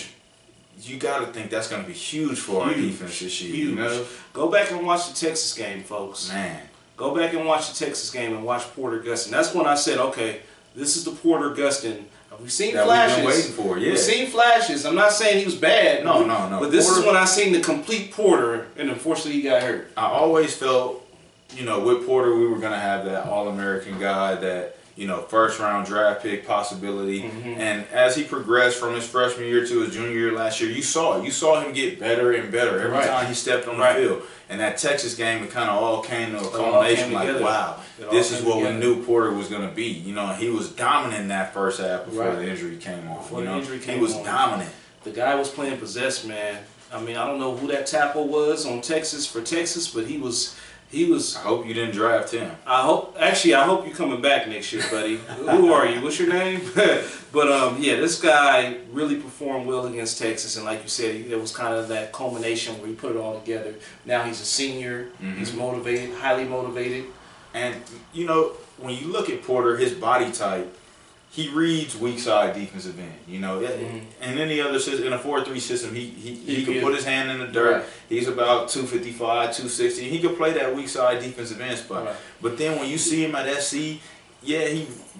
you got to think that's going to be huge for our defense this year. Huge. Go back and watch the Texas game, folks. Man. Go back and watch the Texas game and watch Porter Gustin. That's when I said, okay, this is the Porter Gustin. We've seen flashes. We've been waiting for, yeah. We've seen flashes. I'm not saying he was bad. No. But this is when I seen the complete Porter, and unfortunately he got hurt. I always felt, you know, with Porter we were going to have that All-American guy, that, you know, first-round draft pick possibility. And as he progressed from his freshman year to his junior year last year, you saw it. You saw him get better and better every time he stepped on the field. And that Texas game, it kind of all came to a culmination like, wow, this is what we knew Porter was going to be. You know, he was dominant in that first half before the injury came on. He was dominant. The guy was playing possessed, man. I mean, I don't know who that tackle was on Texas for Texas, but he was. I hope you didn't draft him. I hope you're coming back next year, buddy. Who are you? What's your name? But yeah, this guy really performed well against Texas, and like you said, it was kind of that culmination where he put it all together. Now he's a senior. He's motivated, highly motivated. And you know, when you look at Porter, his body type, he reads weak side defensive end. You know, in any other system, in a 4-3 system, he could put his hand in the dirt. Right. He's about 255, 260. He could play that weak side defensive end spot. Right. But then when you see him at SC, yeah,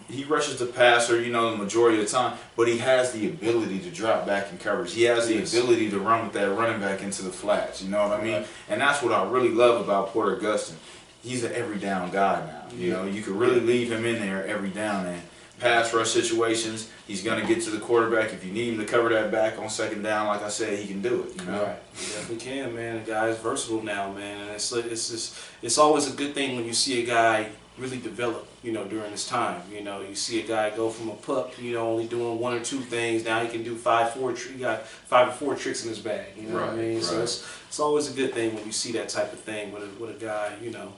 he rushes the passer, you know, the majority of the time. But he has the ability to drop back in coverage. He has the ability to run with that running back into the flats. You know what I mean? Right. And that's what I really love about Porter Gustin. He's an every down guy now. You know, you could really leave him in there every down and pass rush situations. He's going to get to the quarterback. If you need him to cover that back on second down, like I said, he can do it. You know, right? He definitely can, man. The guy's versatile now, man. And it's always a good thing when you see a guy really develop. You know, during his time. You know, you see a guy go from a pup, you know, only doing 1 or 2 things. Now he can do 5 or 4 tricks in his bag. You know what I mean? Right. So it's always a good thing when you see that type of thing with a guy, you know,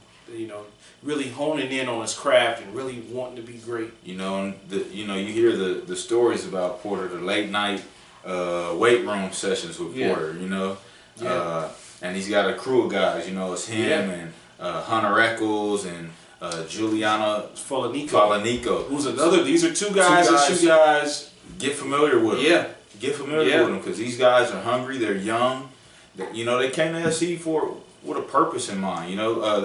really honing in on his craft and really wanting to be great. You know, and you hear the stories about Porter, the late night weight room sessions with Porter. You know, and he's got a crew of guys. You know, it's him and Hunter Echols and Juliana Falanico. Who's another? These are two guys. Get familiar with them. Yeah, get familiar with them because these guys are hungry. They're young. You know, they came to SC with a purpose in mind. You know,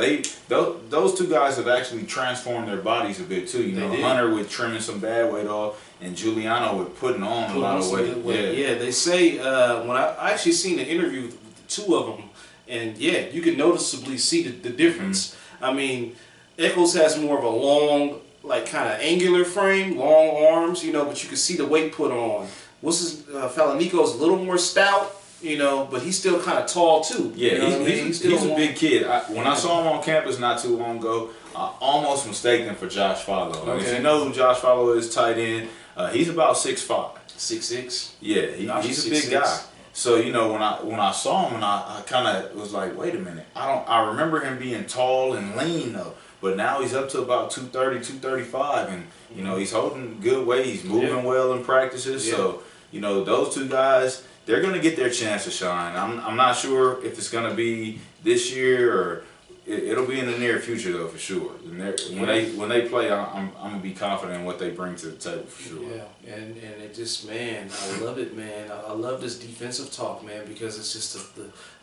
those 2 guys have actually transformed their bodies a bit too. You know, Hunter with trimming some bad weight off, and Juliano with putting on a lot of weight. Yeah, they say when I actually seen an interview with the 2 of them, and yeah, you can noticeably see the difference. I mean, Echols has more of a long, like kind of angular frame, long arms, you know, but you can see the weight put on. Falanico's a little more stout. You know, but he's still kind of tall too. Yeah, you know he's a big kid. When I saw him on campus not too long ago, I almost mistaken him for Josh Fallow. Okay. If you know who Josh Fallow is, tight end, he's about 6'5". 6'6". Yeah, he's a big guy. So you know, when I saw him, and I kind of was like, wait a minute. I remember him being tall and lean though, but now he's up to about 230, 235, and you know he's holding good weight. He's moving well in practices. So you know those 2 guys, they're going to get their chance to shine. I'm not sure if it's going to be this year or it'll be in the near future though, for sure. When they play, I'm going to be confident in what they bring to the table for sure. Yeah, and it just, man, I love it, man. I love this defensive talk, man, because it's just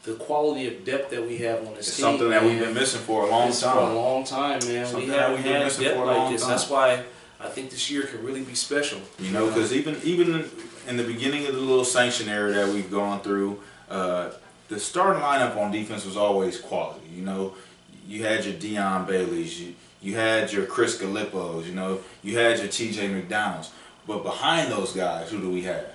the quality of depth that we have on this team. Something that we've been missing for a long time. For a long time, man. We haven't had depth like this. That's why I think this year can really be special. You know, because even in the beginning of the little sanction era that we've gone through, the starting lineup on defense was always quality. You know, you had your Deion Baileys, you had your Chris Galippos, you know, you had your T.J. McDonald's. But behind those guys, who do we have?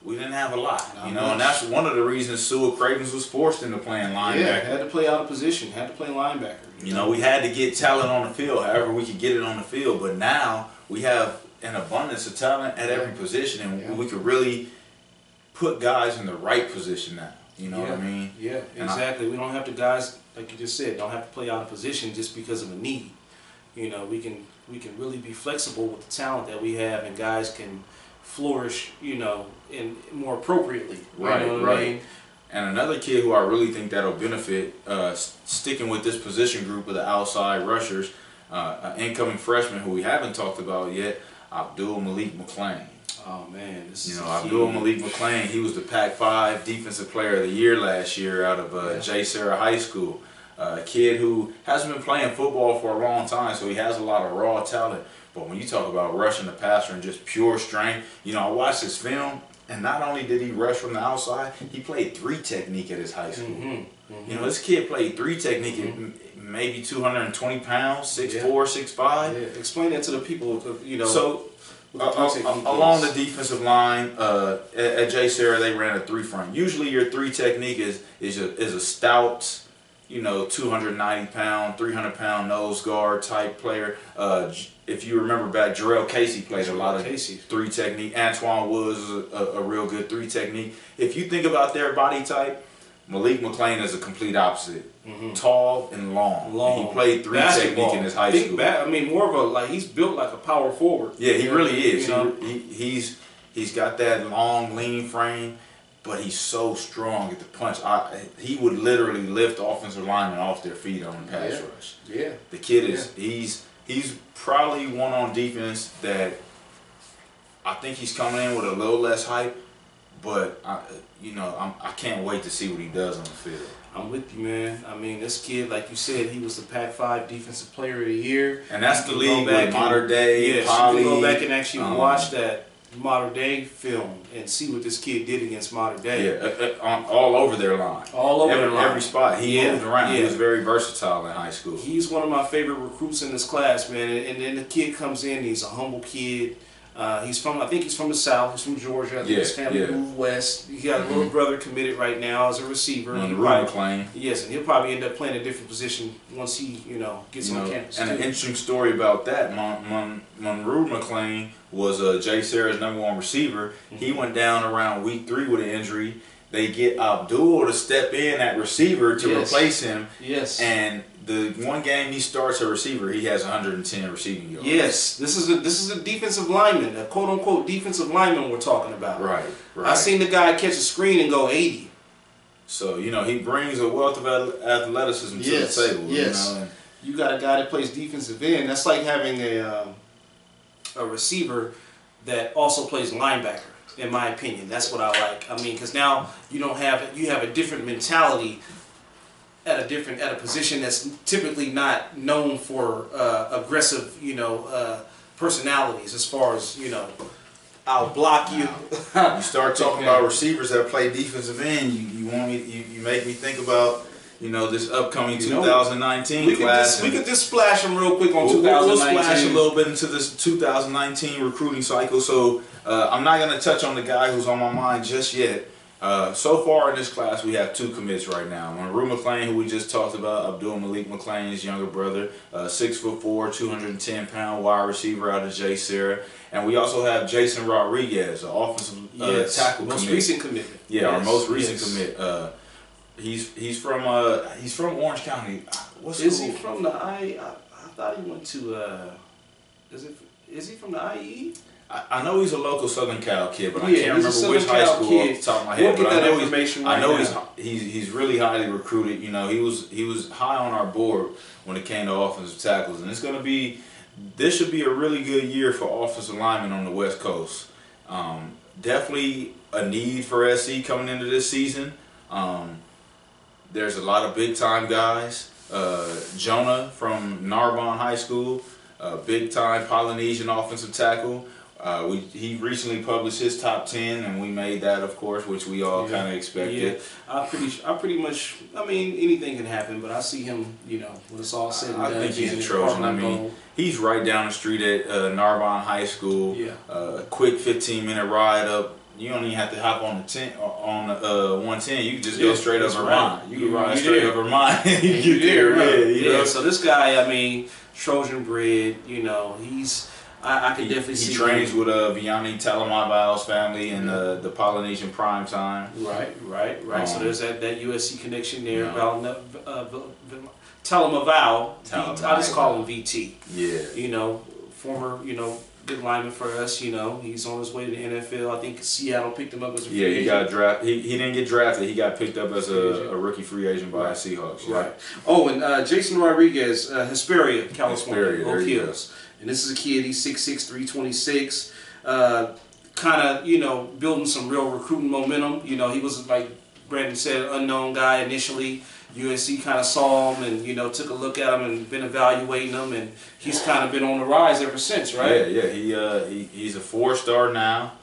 We didn't have a lot, you know, and that's one of the reasons Sewell Cravens was forced into playing linebacker. Yeah, had to play out of position, had to play linebacker. You know, we had to get talent on the field, however we could get it on the field. But now we have an abundance of talent at every position, and we could really put guys in the right position now. You know what I mean? Yeah, exactly. We don't have to guys, like you just said, don't have to play out of position just because of a need. You know, we can really be flexible with the talent that we have, and guys can flourish, you know, in more appropriately. Right, you know what I mean? And another kid who I really think that'll benefit, sticking with this position group of the outside rushers, an incoming freshman who we haven't talked about yet, Abdul Malik McClain. Oh man, this is Abdul Malik McClain. He was the Pac-5 Defensive Player of the Year last year out of J. Sarah High School. A kid who hasn't been playing football for a long time, so he has a lot of raw talent. But when you talk about rushing the passer and just pure strength, I watched his film, and not only did he rush from the outside, he played 3 technique at his high school. This kid played 3 technique at maybe 220 pounds, 6'4", 6'5". Yeah. Explain that to the people, So, along the defensive line, at JSerra, they ran a 3 front. Usually your 3 technique is a stout, 290 pound, 300 pound nose guard type player. If you remember back, Jarrell Casey played a lot of 3 technique. Antoine Woods is a real good 3 technique. If you think about their body type, Malik McClain is a complete opposite. Tall and long. And he played 3 technique in his high school. More of he's built like a power forward. Yeah, he really is. He's got that long, lean frame, but he's so strong at the punch. He would literally lift offensive linemen off their feet on the pass rush. Yeah. The kid is he's probably one on defense that I think he's coming in with a little less hype, but I can't wait to see what he does on the field. I'm with you, man. This kid, like you said, he was the Pac-5 Defensive Player of the Year. And that's the league with Mater Dei, Poly. You can go back and actually watch that Mater Dei film and see what this kid did against Mater Dei. Yeah, all over their line. All over their line. Every spot. He moved around. He was very versatile in high school. He's one of my favorite recruits in this class, man. And then the kid comes in, he's a humble kid. I think he's from the South. He's from Georgia. I think his family moved west. He got a little brother committed right now as a receiver. McClain. Yes, and he'll probably end up playing a different position once he, gets on campus. And an interesting story about that, Monroe McClain was JSerra's #1 receiver. He went down around week 3 with an injury. They get Abdul to step in at receiver to replace him. Yes. And the one game he starts a receiver, he has 110 receiving yards. Yes, this is a defensive lineman, a quote unquote defensive lineman we're talking about. Right. I seen the guy catch a screen and go 80. So he brings a wealth of athleticism to the table. Yes. You got a guy that plays defensive end. That's like having a receiver that also plays linebacker. In my opinion, that's what I like. Because now you have a different mentality at a position that's typically not known for aggressive, personalities. As far as I'll block you. You start talking about receivers that play defensive end. You make me think about this upcoming 2019 class. We could just splash them real quick on 2019. We'll splash a little bit into this 2019 recruiting cycle. So I'm not going to touch on the guy who's on my mind just yet. So far in this class, we have 2 commits right now. Monroe McClain, who we just talked about, Abdul Malik McClain's younger brother, 6'4", 210-pound wide receiver out of JSerra. And we also have Jason Rodriguez, an offensive tackle most commit. Recent commitment. Yeah, our most recent commit. He's from Orange County. Is he from the I thought he went to. Is he from the IE? I know he's a local Southern Cal kid, but I can't remember which high school off the top of my head. We'll but get that information I know now. he's really highly recruited. He was high on our board when it came to offensive tackles, and this should be a really good year for offensive linemen on the West Coast. Definitely a need for SC coming into this season. There's a lot of big time guys. Jonah from Narbonne High School, big time Polynesian offensive tackle. He recently published his top 10, and we made that, of course, which we all kind of expected. Yeah, I pretty much. Anything can happen, but I see him. When it's all said and done, I think he's a Trojan. He's right down the street at Narbonne High School. Yeah. A quick 15-minute ride up. You don't even have to hop on the 110. You can just go straight up Vermont. You can ride straight up Vermont. You get there. So this guy, Trojan bred. He's. I can definitely see. He trains with Vianney Talamaval's family in the Polynesian prime time. Right. So there's that USC connection there. Talamaval. I just call him VT. Yeah. Former, good lineman for us. He's on his way to the NFL. I think Seattle picked him up as a free agent. He got drafted. He didn't get drafted. He got picked up as a rookie free agent by the Seahawks. Right. Oh, and Jason Rodriguez, Hesperia, California, Oak Hills. And this is a kid, he's 6'6", 326, kind of, building some real recruiting momentum. He was, like Brandon said, an unknown guy initially. USC kind of saw him and, you know, took a look at him and been evaluating him, and he's kind of been on the rise ever since, right? Yeah. He's a 4-star now.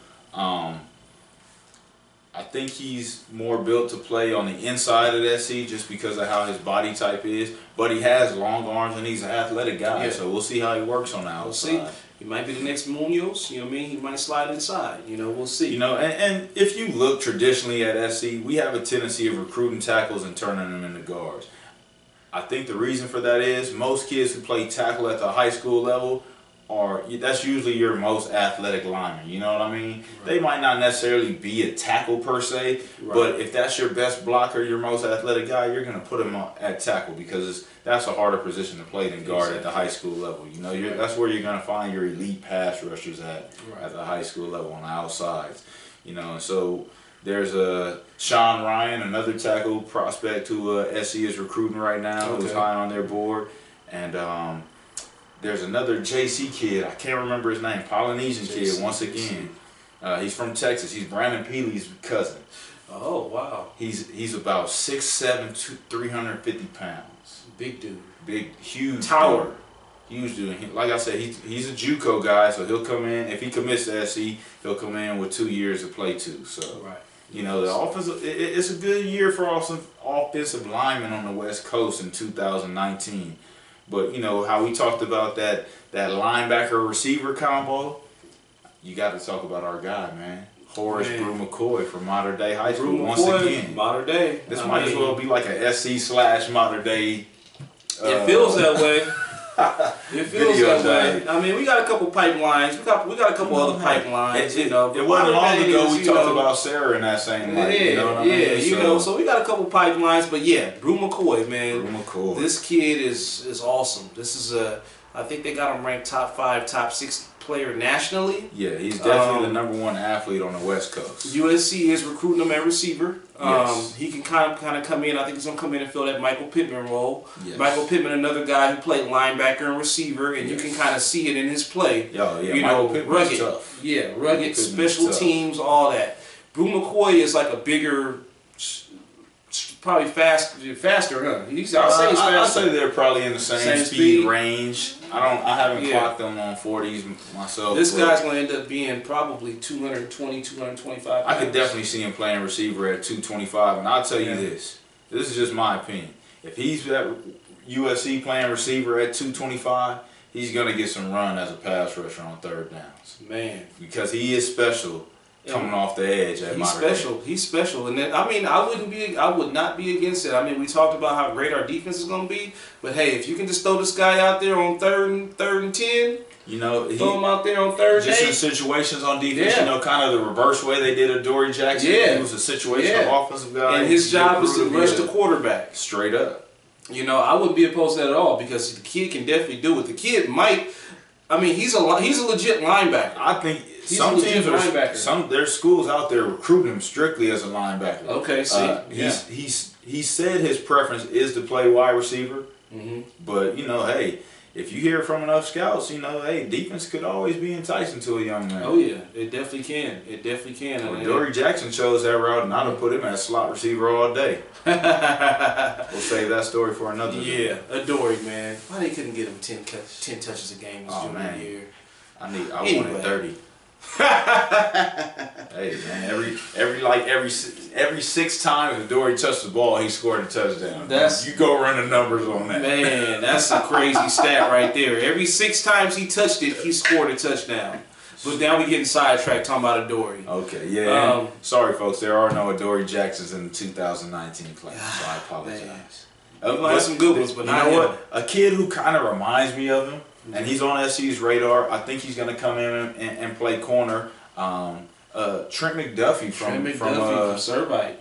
I think he's more built to play on the inside of SC just because of how his body type is. But he has long arms and he's an athletic guy, so we'll see how he works on the outside. We'll see. He might be the next Munoz, you know what I mean? He might slide inside, you know, we'll see. You know, and if you look traditionally at SC, we have a tendency of recruiting tackles and turning them into guards. I think the reason for that is most kids who play tackle at the high school level that's usually your most athletic lineman, you know what I mean? Right. They might not necessarily be a tackle per se, but if that's your best blocker, your most athletic guy, you're going to put him at tackle because that's a harder position to play than guard at the high school level. You know, that's where you're going to find your elite pass rushers at the high school level on the outsides. You know, so there's Sean Ryan, another tackle prospect who SC is recruiting right now, who's high on their board, and there's another JC kid, I can't remember his name, Polynesian kid once again. He's from Texas. He's Brandon Peely's cousin. Oh, wow. He's about 6'7", 350 pounds. Big dude. Big, huge. Tower. Huge dude. Like I said, he's a JUCO guy, so he'll come in. If he commits to SC, he'll come in with 2 years to play too. So, you know, the offensive, it's a good year for offensive linemen on the West Coast in 2019. But, you know, how we talked about that linebacker-receiver combo, you got to talk about our guy, man. Horace Brew McCoy from Mater Dei High School once again. Mater Dei. This might as well be like a SC/Mater Dei. It feels that way. It feels that way. I mean, we got a couple pipelines. We got a couple other pipelines. You know, it wasn't long ago we talked about Sarah in that same light. You know what I mean? You know, so we got a couple pipelines. But yeah, Brew McCoy, man. Brew McCoy. This kid is awesome. This is I think they got him ranked top 5, top 6 player nationally. Yeah, he's definitely the #1 athlete on the West Coast. USC is recruiting him at receiver. He can kind of come in. I think he's gonna come in and fill that Michael Pittman role. Yes. Michael Pittman, another guy who played linebacker and receiver, and you can kind of see it in his play. You Michael know, Pittman's tough. Yeah, rugged, special teams, all that. Brew McCoy is like a bigger, probably faster, huh? I'd say he's faster. I'd say they're probably in the same speed range. I haven't clocked them on 40s myself. This guy's going to end up being probably 220, 225 pounds. I could definitely see him playing receiver at 225, and I'll tell you this is just my opinion. If he's at USC playing receiver at 225, he's going to get some run as a pass rusher on 3rd downs. Man. Because he is special. Coming off the edge at Mater Dei. He's special, and then, I mean, I would not be against it. I mean, we talked about how great our defense is going to be, but hey, if you can just throw this guy out there on third and 10, you know, throw him out there on 3rd and 8. Just in situations on defense, you know, kind of the reverse way they did Adoree Jackson. He was a situational offensive guy, and his job is to rush the quarterback straight up. You know, I wouldn't be opposed to that at all because the kid can definitely do it. The kid might. I mean, he's a legit linebacker. I think some teams there's schools out there recruiting him strictly as a linebacker. Okay, he said his preference is to play wide receiver, but you know, hey, if you hear from enough scouts, you know, hey, defense could always be enticing to a young man. Oh yeah, it definitely can. It definitely can. Adoree Jackson chose that route, and I'd have put him as slot receiver all day. We'll save that story for another day. Yeah, Adoree, man. Why they couldn't get him 10 touches a game this junior year? I wanted 30. Hey man, every 6 times Adoree touched the ball, he scored a touchdown. You go run the numbers on that. Man, that's a crazy stat right there. Every 6 times he touched it, he scored a touchdown. But now we getting sidetracked talking about Adoree. Okay, yeah. Sorry folks, there are no Adoree Jacksons in the 2019 class, so I apologize. We're gonna have some good ones, but not you know what? A kid who kind of reminds me of him. And he's on SC's radar. I think he's going to come in and play corner. Trent McDuffie from Servite.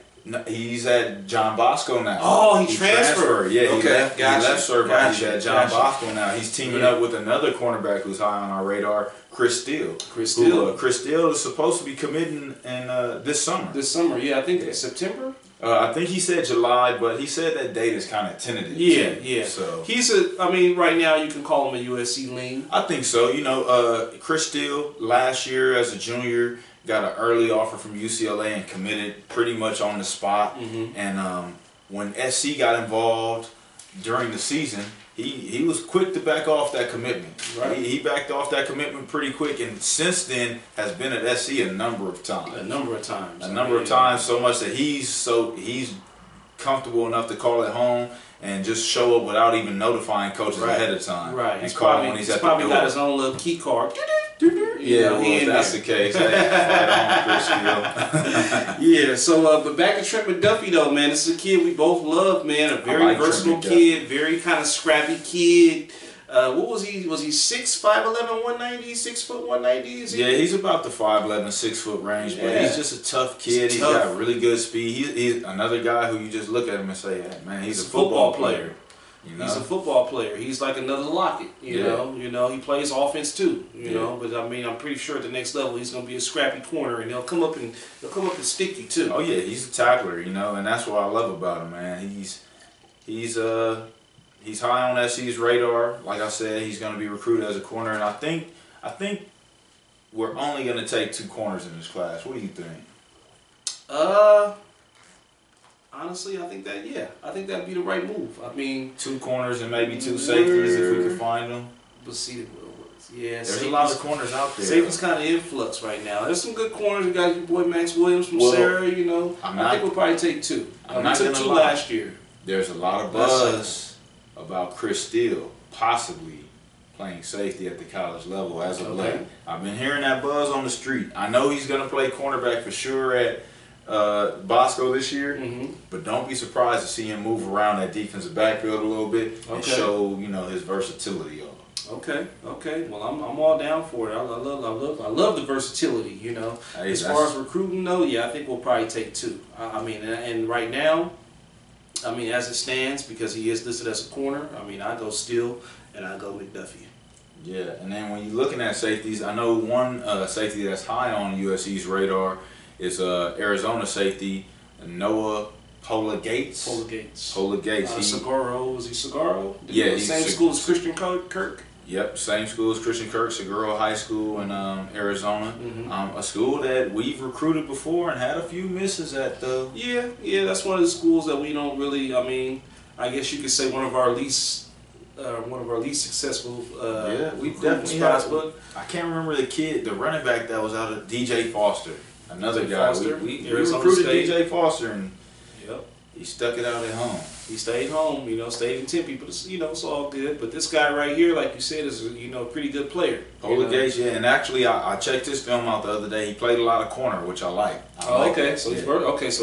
He's at John Bosco now. Oh, he transferred. Yeah, okay. He left Servite. He's at John Bosco now. He's teaming up with another cornerback who's high on our radar, Chris Steele. Chris Steele is supposed to be committing in this summer. This summer, yeah. I think it's September. I think he said July, but he said that date is kind of tentative. Yeah. So right now you can call him a USC lean. I think so. You know, Chris Steele last year as a junior got an early offer from UCLA and committed pretty much on the spot. And when SC got involved during the season, he was quick to back off that commitment. Right. He backed off that commitment pretty quick, and since then has been at SC a number of times. A number of times, so much that he's comfortable enough to call it home and just show up without even notifying coaches ahead of time. Right. And He's call probably, when he's he's at the probably door. got his own little key card. Yeah, well, if that's the case, hey, right on, Chris Steele. Yeah, so but back to Trent McDuffie though, man. This is a kid we both love, man. A very like versatile kid, very kind of scrappy kid. What was he? Was he 6'5", 11", 190, 6 foot 190? Is he? Yeah, he's about the 5'11", 6 foot range, but Yeah. he's just a tough kid. He's got really good speed. He's another guy who you just look at him and say, hey, man, he's a football player. You know? He's a football player. He's like another Lockett. You know, he plays offense too. You know, but I mean, I'm pretty sure at the next level he's gonna be a scrappy corner, and he'll come up and stick you too. Oh yeah, he's a tackler. You know, and that's what I love about him, man. He's high on SC's radar. Like I said, he's gonna be recruited as a corner, and I think we're only gonna take 2 corners in this class. What do you think? Honestly, I think that'd be the right move. I mean, 2 corners and maybe 2 safeties if we could find them. But see, yeah, there's a lot of corners out there. Safety's kind of influx right now. There's some good corners. You got your boy Max Williams from Sarah. You know, I think we'll probably take 2. We took 2 last year. There's a lot of buzz about Chris Steele possibly playing safety at the college level as of late. I've been hearing that buzz on the street. I know he's going to play cornerback for sure at Bosco this year, but don't be surprised to see him move around that defensive backfield a little bit and show his versatility. Okay. Well, I'm all down for it. I love the versatility. You know, hey, as far as recruiting, though, yeah, I think we'll probably take 2. I mean, and right now, I mean, as it stands, because he is listed as a corner, I mean, I go Steele and I go McDuffie. Yeah, and then when you're looking at safeties, I know one safety that's high on USC's radar is Arizona safety Noah Pola Gates. Segaro, was he Segaro? Yeah, he's same school as Christian Kirk. Yep, same school as Christian Kirk, Seguro High School in Arizona. A school that we've recruited before and had a few misses at, though. Yeah, that's one of the schools that we don't really. I mean, I guess you could say one of our least successful. We definitely have. But I can't remember the running back that was out of DJ Foster. Another guy. We recruited DJ Foster, and he stuck it out at home. He stayed home, stayed in Tempe, but it's all good. But this guy right here, like you said, is a pretty good player. Pola Gates, yeah, and actually I checked his film out the other day. He played a lot of corner, which I like. So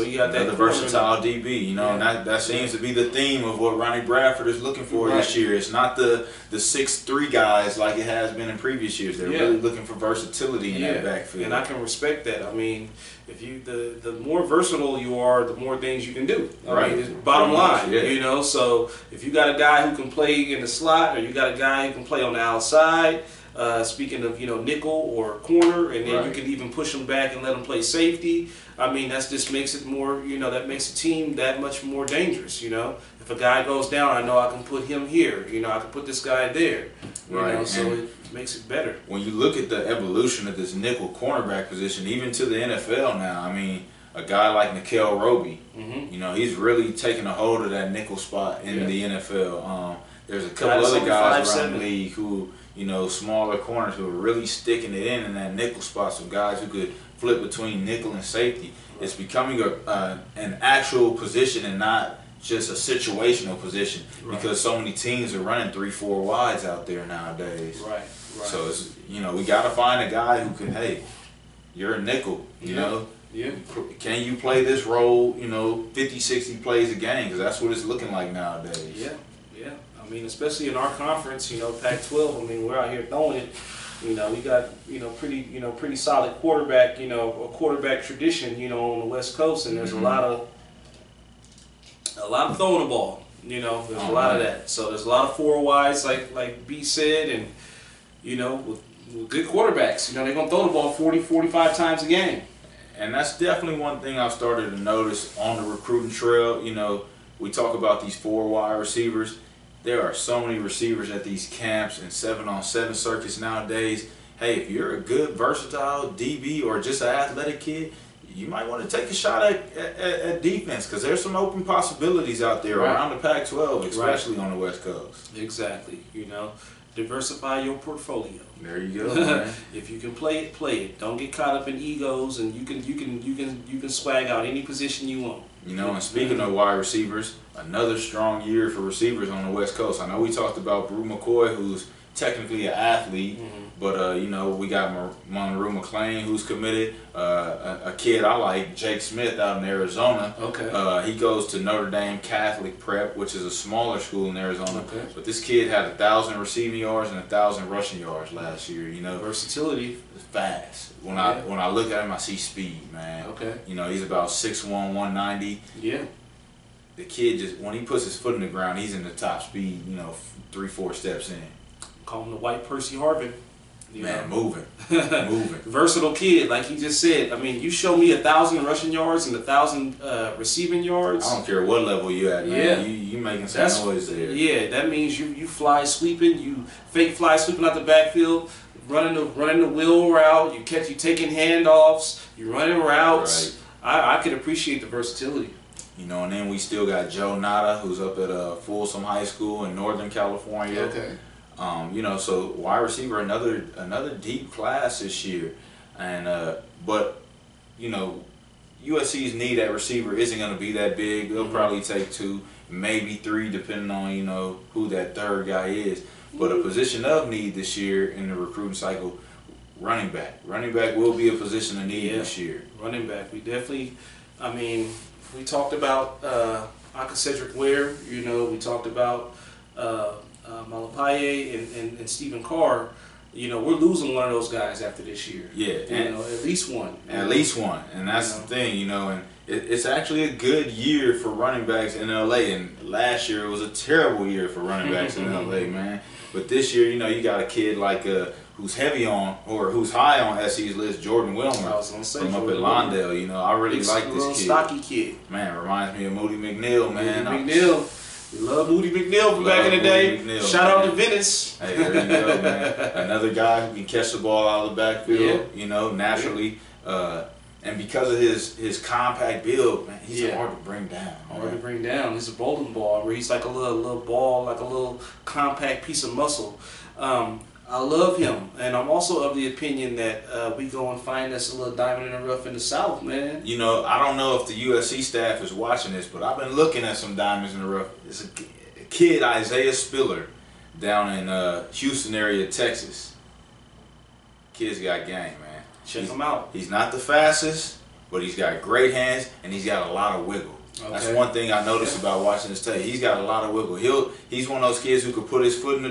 he got that versatile DB, and that seems to be the theme of what Ronnie Bradford is looking for this year. It's not the 6'3" guys like it has been in previous years. They're really looking for versatility in that backfield. And I can respect that. I mean, if you the more versatile you are, the more things you can do. I mean, bottom line, So if you got a guy who can play in the slot, or you got a guy who can play on the outside. Speaking of nickel or corner, and then you can even push them back and let them play safety. I mean, that just makes it more, that makes the team that much more dangerous. If a guy goes down, I know I can put him here. I can put this guy there. So it makes it better. When you look at the evolution of this nickel cornerback position, even to the NFL now, I mean, a guy like Nikel Roby, he's really taking a hold of that nickel spot in the NFL. There's a couple other guys around the league who, smaller corners who are really sticking it in that nickel spot. Some guys who could flip between nickel and safety. It's becoming an actual position and not just a situational position because so many teams are running 3-4 wides out there nowadays. Right. So it's we got to find a guy who can. Hey, you're a nickel. You know. Yeah. Can you play this role? 50, 60 plays a game because that's what it's looking like nowadays. Yeah. I mean, especially in our conference, Pac-12. I mean, we're out here throwing it. We got pretty solid quarterback. A quarterback tradition. On the West Coast, and there's a lot of throwing the ball. There's a lot of that. So there's a lot of 4 wides, like B said, and with good quarterbacks. They're gonna throw the ball 40, 45 times a game. And that's definitely one thing I've started to notice on the recruiting trail. We talk about these 4 wide receivers. There are so many receivers at these camps and 7-on-7 circuits nowadays. Hey, if you're a good, versatile DB or just an athletic kid, you might want to take a shot at defense, because there's some open possibilities out there around the Pac-12, especially on the West Coast. Exactly. You know, diversify your portfolio. There you go, man. If you can play it, play it. Don't get caught up in egos, and you can swag out any position you want. You know, and speaking of wide receivers, another strong year for receivers on the West Coast. I know we talked about Brew McCoy, who's technically an athlete, but you know, we got Monroe McClain, who's committed. A kid I like, Jake Smith, out in Arizona. Okay. He goes to Notre Dame Catholic Prep, which is a smaller school in Arizona. Okay. But this kid had 1,000 receiving yards and 1,000 rushing yards last year. You know, versatility. Fast. When I look at him, I see speed, man. Okay. You know, he's about 6'1", 190. Yeah. The kid just, when he puts his foot in the ground, he's in the top speed. You know, 3-4 steps in. Call him the white Percy Harvin. Man, moving. Moving. Versatile kid, like he just said. I mean, you show me 1,000 rushing yards and 1,000 receiving yards. I don't care what level you at, man. Yeah. You making some noise there. Yeah, that means you fly sweeping, you fake fly sweeping out the backfield, running the wheel route, you taking handoffs, you running routes. Right. I could appreciate the versatility. You know, and then we still got Joe Nada, who's up at Folsom High School in Northern California. Okay. You know, so wide receiver, another deep class this year, and but you know, USC's need at receiver isn't going to be that big. They'll probably take 2, maybe 3, depending on, you know, who that third guy is. But a position of need this year in the recruiting cycle, running back. Running back will be a position of need this year. Running back, we definitely. I mean, we talked about Aka Cedric Ware. You know, we talked about. Malapaye and Stephen Carr, you know, we're losing one of those guys after this year. Yeah, you know, at least one. At least one, and that's the thing, you know, and it's actually a good year for running backs in LA. And last year it was a terrible year for running backs in LA, man. But this year, you know, you got a kid like who's heavy on, or who's high on SC's list, Jordan Wilmer, from up at Lawndale. You know, I really like this kid. Stocky kid. Man, reminds me of Moody McNeil, man. Moody McNeil. We love Moody McNeil from back in the day. McNeil, Shout out to Venice. Hey, there you go, man. Another guy who can catch the ball out of the backfield, you know, naturally. And because of his compact build, man, he's hard to bring down. Hard to bring down. He's a bowling ball where he's like a little ball, like a little compact piece of muscle. I love him, and I'm also of the opinion that we go and find us a little diamond in the rough in the South, man. You know, I don't know if the USC staff is watching this, but I've been looking at some diamonds in the rough. It's a kid, Isaiah Spiller, down in Houston area, Texas. Kid's got game, man. Check him out. He's not the fastest, but he's got great hands, and he's got a lot of wiggle. Okay. That's one thing I noticed about watching this tape. He's got a lot of wiggle. He's one of those kids who could put his foot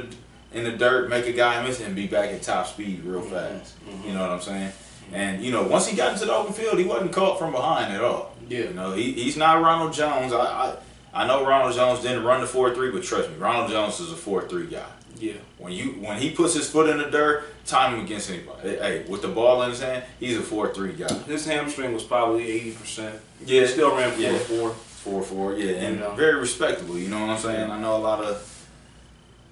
in the dirt, make a guy miss, and be back at top speed real fast. You know what I'm saying? And, you know, once he got into the open field, he wasn't caught from behind at all. Yeah. You know, he's not Ronald Jones. I know Ronald Jones didn't run the 4.3, but trust me, Ronald Jones is a 4.3 guy. Yeah. When he puts his foot in the dirt, time him against anybody. Hey, with the ball in his hand, he's a 4.3 guy. His hamstring was probably 80%. Yeah. He still ran 4.4. 4.4, yeah. And very respectable, you know what I'm saying? I know a lot of...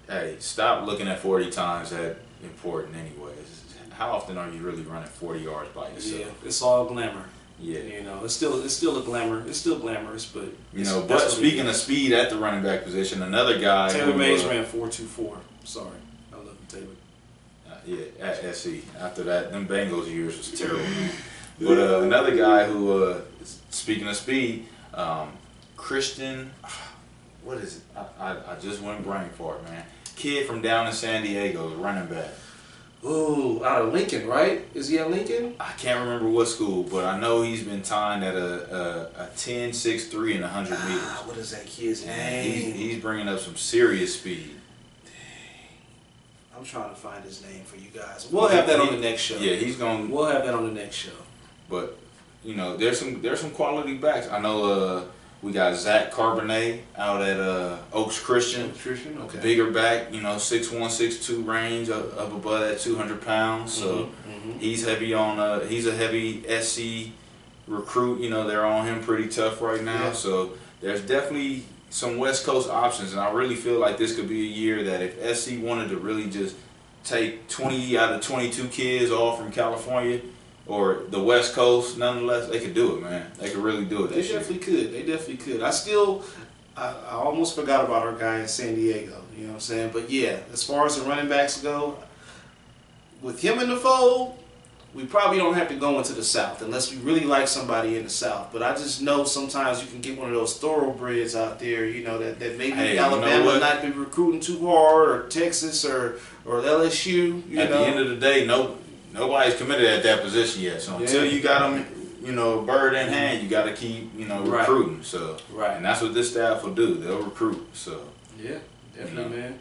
Hey, stop looking at 40 times that important anyways. How often are you really running 40 yards by yourself? Yeah, it's all glamour. Yeah. You know, it's still a glamour. It's still glamorous, but you know, but speaking of speed at the running back position, another guy Taylor Mays ran 4.24. Sorry. I love you, Taylor. Yeah, at SC. After that, them Bengals years was terrible. But another guy who speaking of speed, Christian, what is it? I just went brain fart, man. Kid from down in San Diego, running back. Ooh, out of Lincoln, right? Is he at Lincoln? I can't remember what school, but I know he's been timed at a 10.63 in 100 meters. What is that kid's name? He's bringing up some serious speed. Dang. I'm trying to find his name for you guys. We'll have that on the next show. Yeah, he's going. We'll have that on the next show. But you know, there's some quality backs. I know. We got Zach Carbonet out at Oaks Christian. Okay. Bigger back, you know, 6'1", 6'2" range, up above that 200 pounds. So he's heavy on. He's a heavy SC recruit. You know, they're on him pretty tough right now. Yeah. So there's definitely some West Coast options, and I really feel like this could be a year that if SC wanted to really just take 20 out of 22 kids all from California, or the West Coast, nonetheless, they could do it, man. They could really do it. They definitely could. They definitely could. I almost forgot about our guy in San Diego. You know what I'm saying? But yeah, as far as the running backs go, with him in the fold, we probably don't have to go into the South unless we really like somebody in the South. But I just know sometimes you can get one of those thoroughbreds out there, you know, that maybe Alabama not be recruiting too hard, or Texas or LSU. At the end of the day, nobody's committed at that position yet. So until you got them, you know, bird in hand, you got to keep, you know, recruiting. So and that's what this staff will do. They'll recruit. So yeah, definitely, man.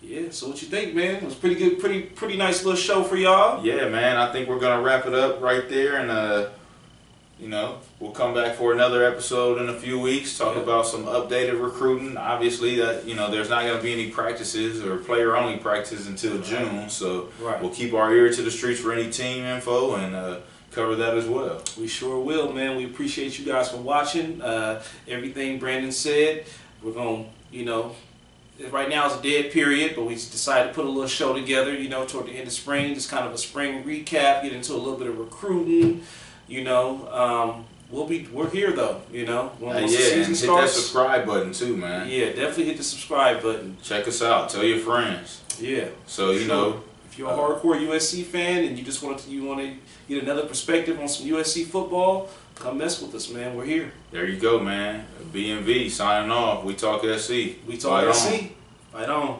Yeah, so what you think, man? It was pretty good, pretty nice little show for y'all. Yeah, man. I think we're gonna wrap it up right there, and you know, we'll come back for another episode in a few weeks. Talk about some updated recruiting. Obviously, that there's not gonna be any practices or player-only practices until June, so we'll keep our ear to the streets for any team info and cover that as well. We sure will, man. We appreciate you guys for watching. Everything Brandon said, we're gonna, right now is a dead period, but we decided to put a little show together, toward the end of spring, just kind of a spring recap, get into a little bit of recruiting, we're here though, once the season starts. Hit that subscribe button too, man. Yeah, definitely hit the subscribe button. Check us out. Tell your friends. Yeah. So if you're a hardcore USC fan and you want to get another perspective on some USC football, come mess with us, man. We're here. There you go, man. BMV signing off. We talk SC. We talk SC. Fight on.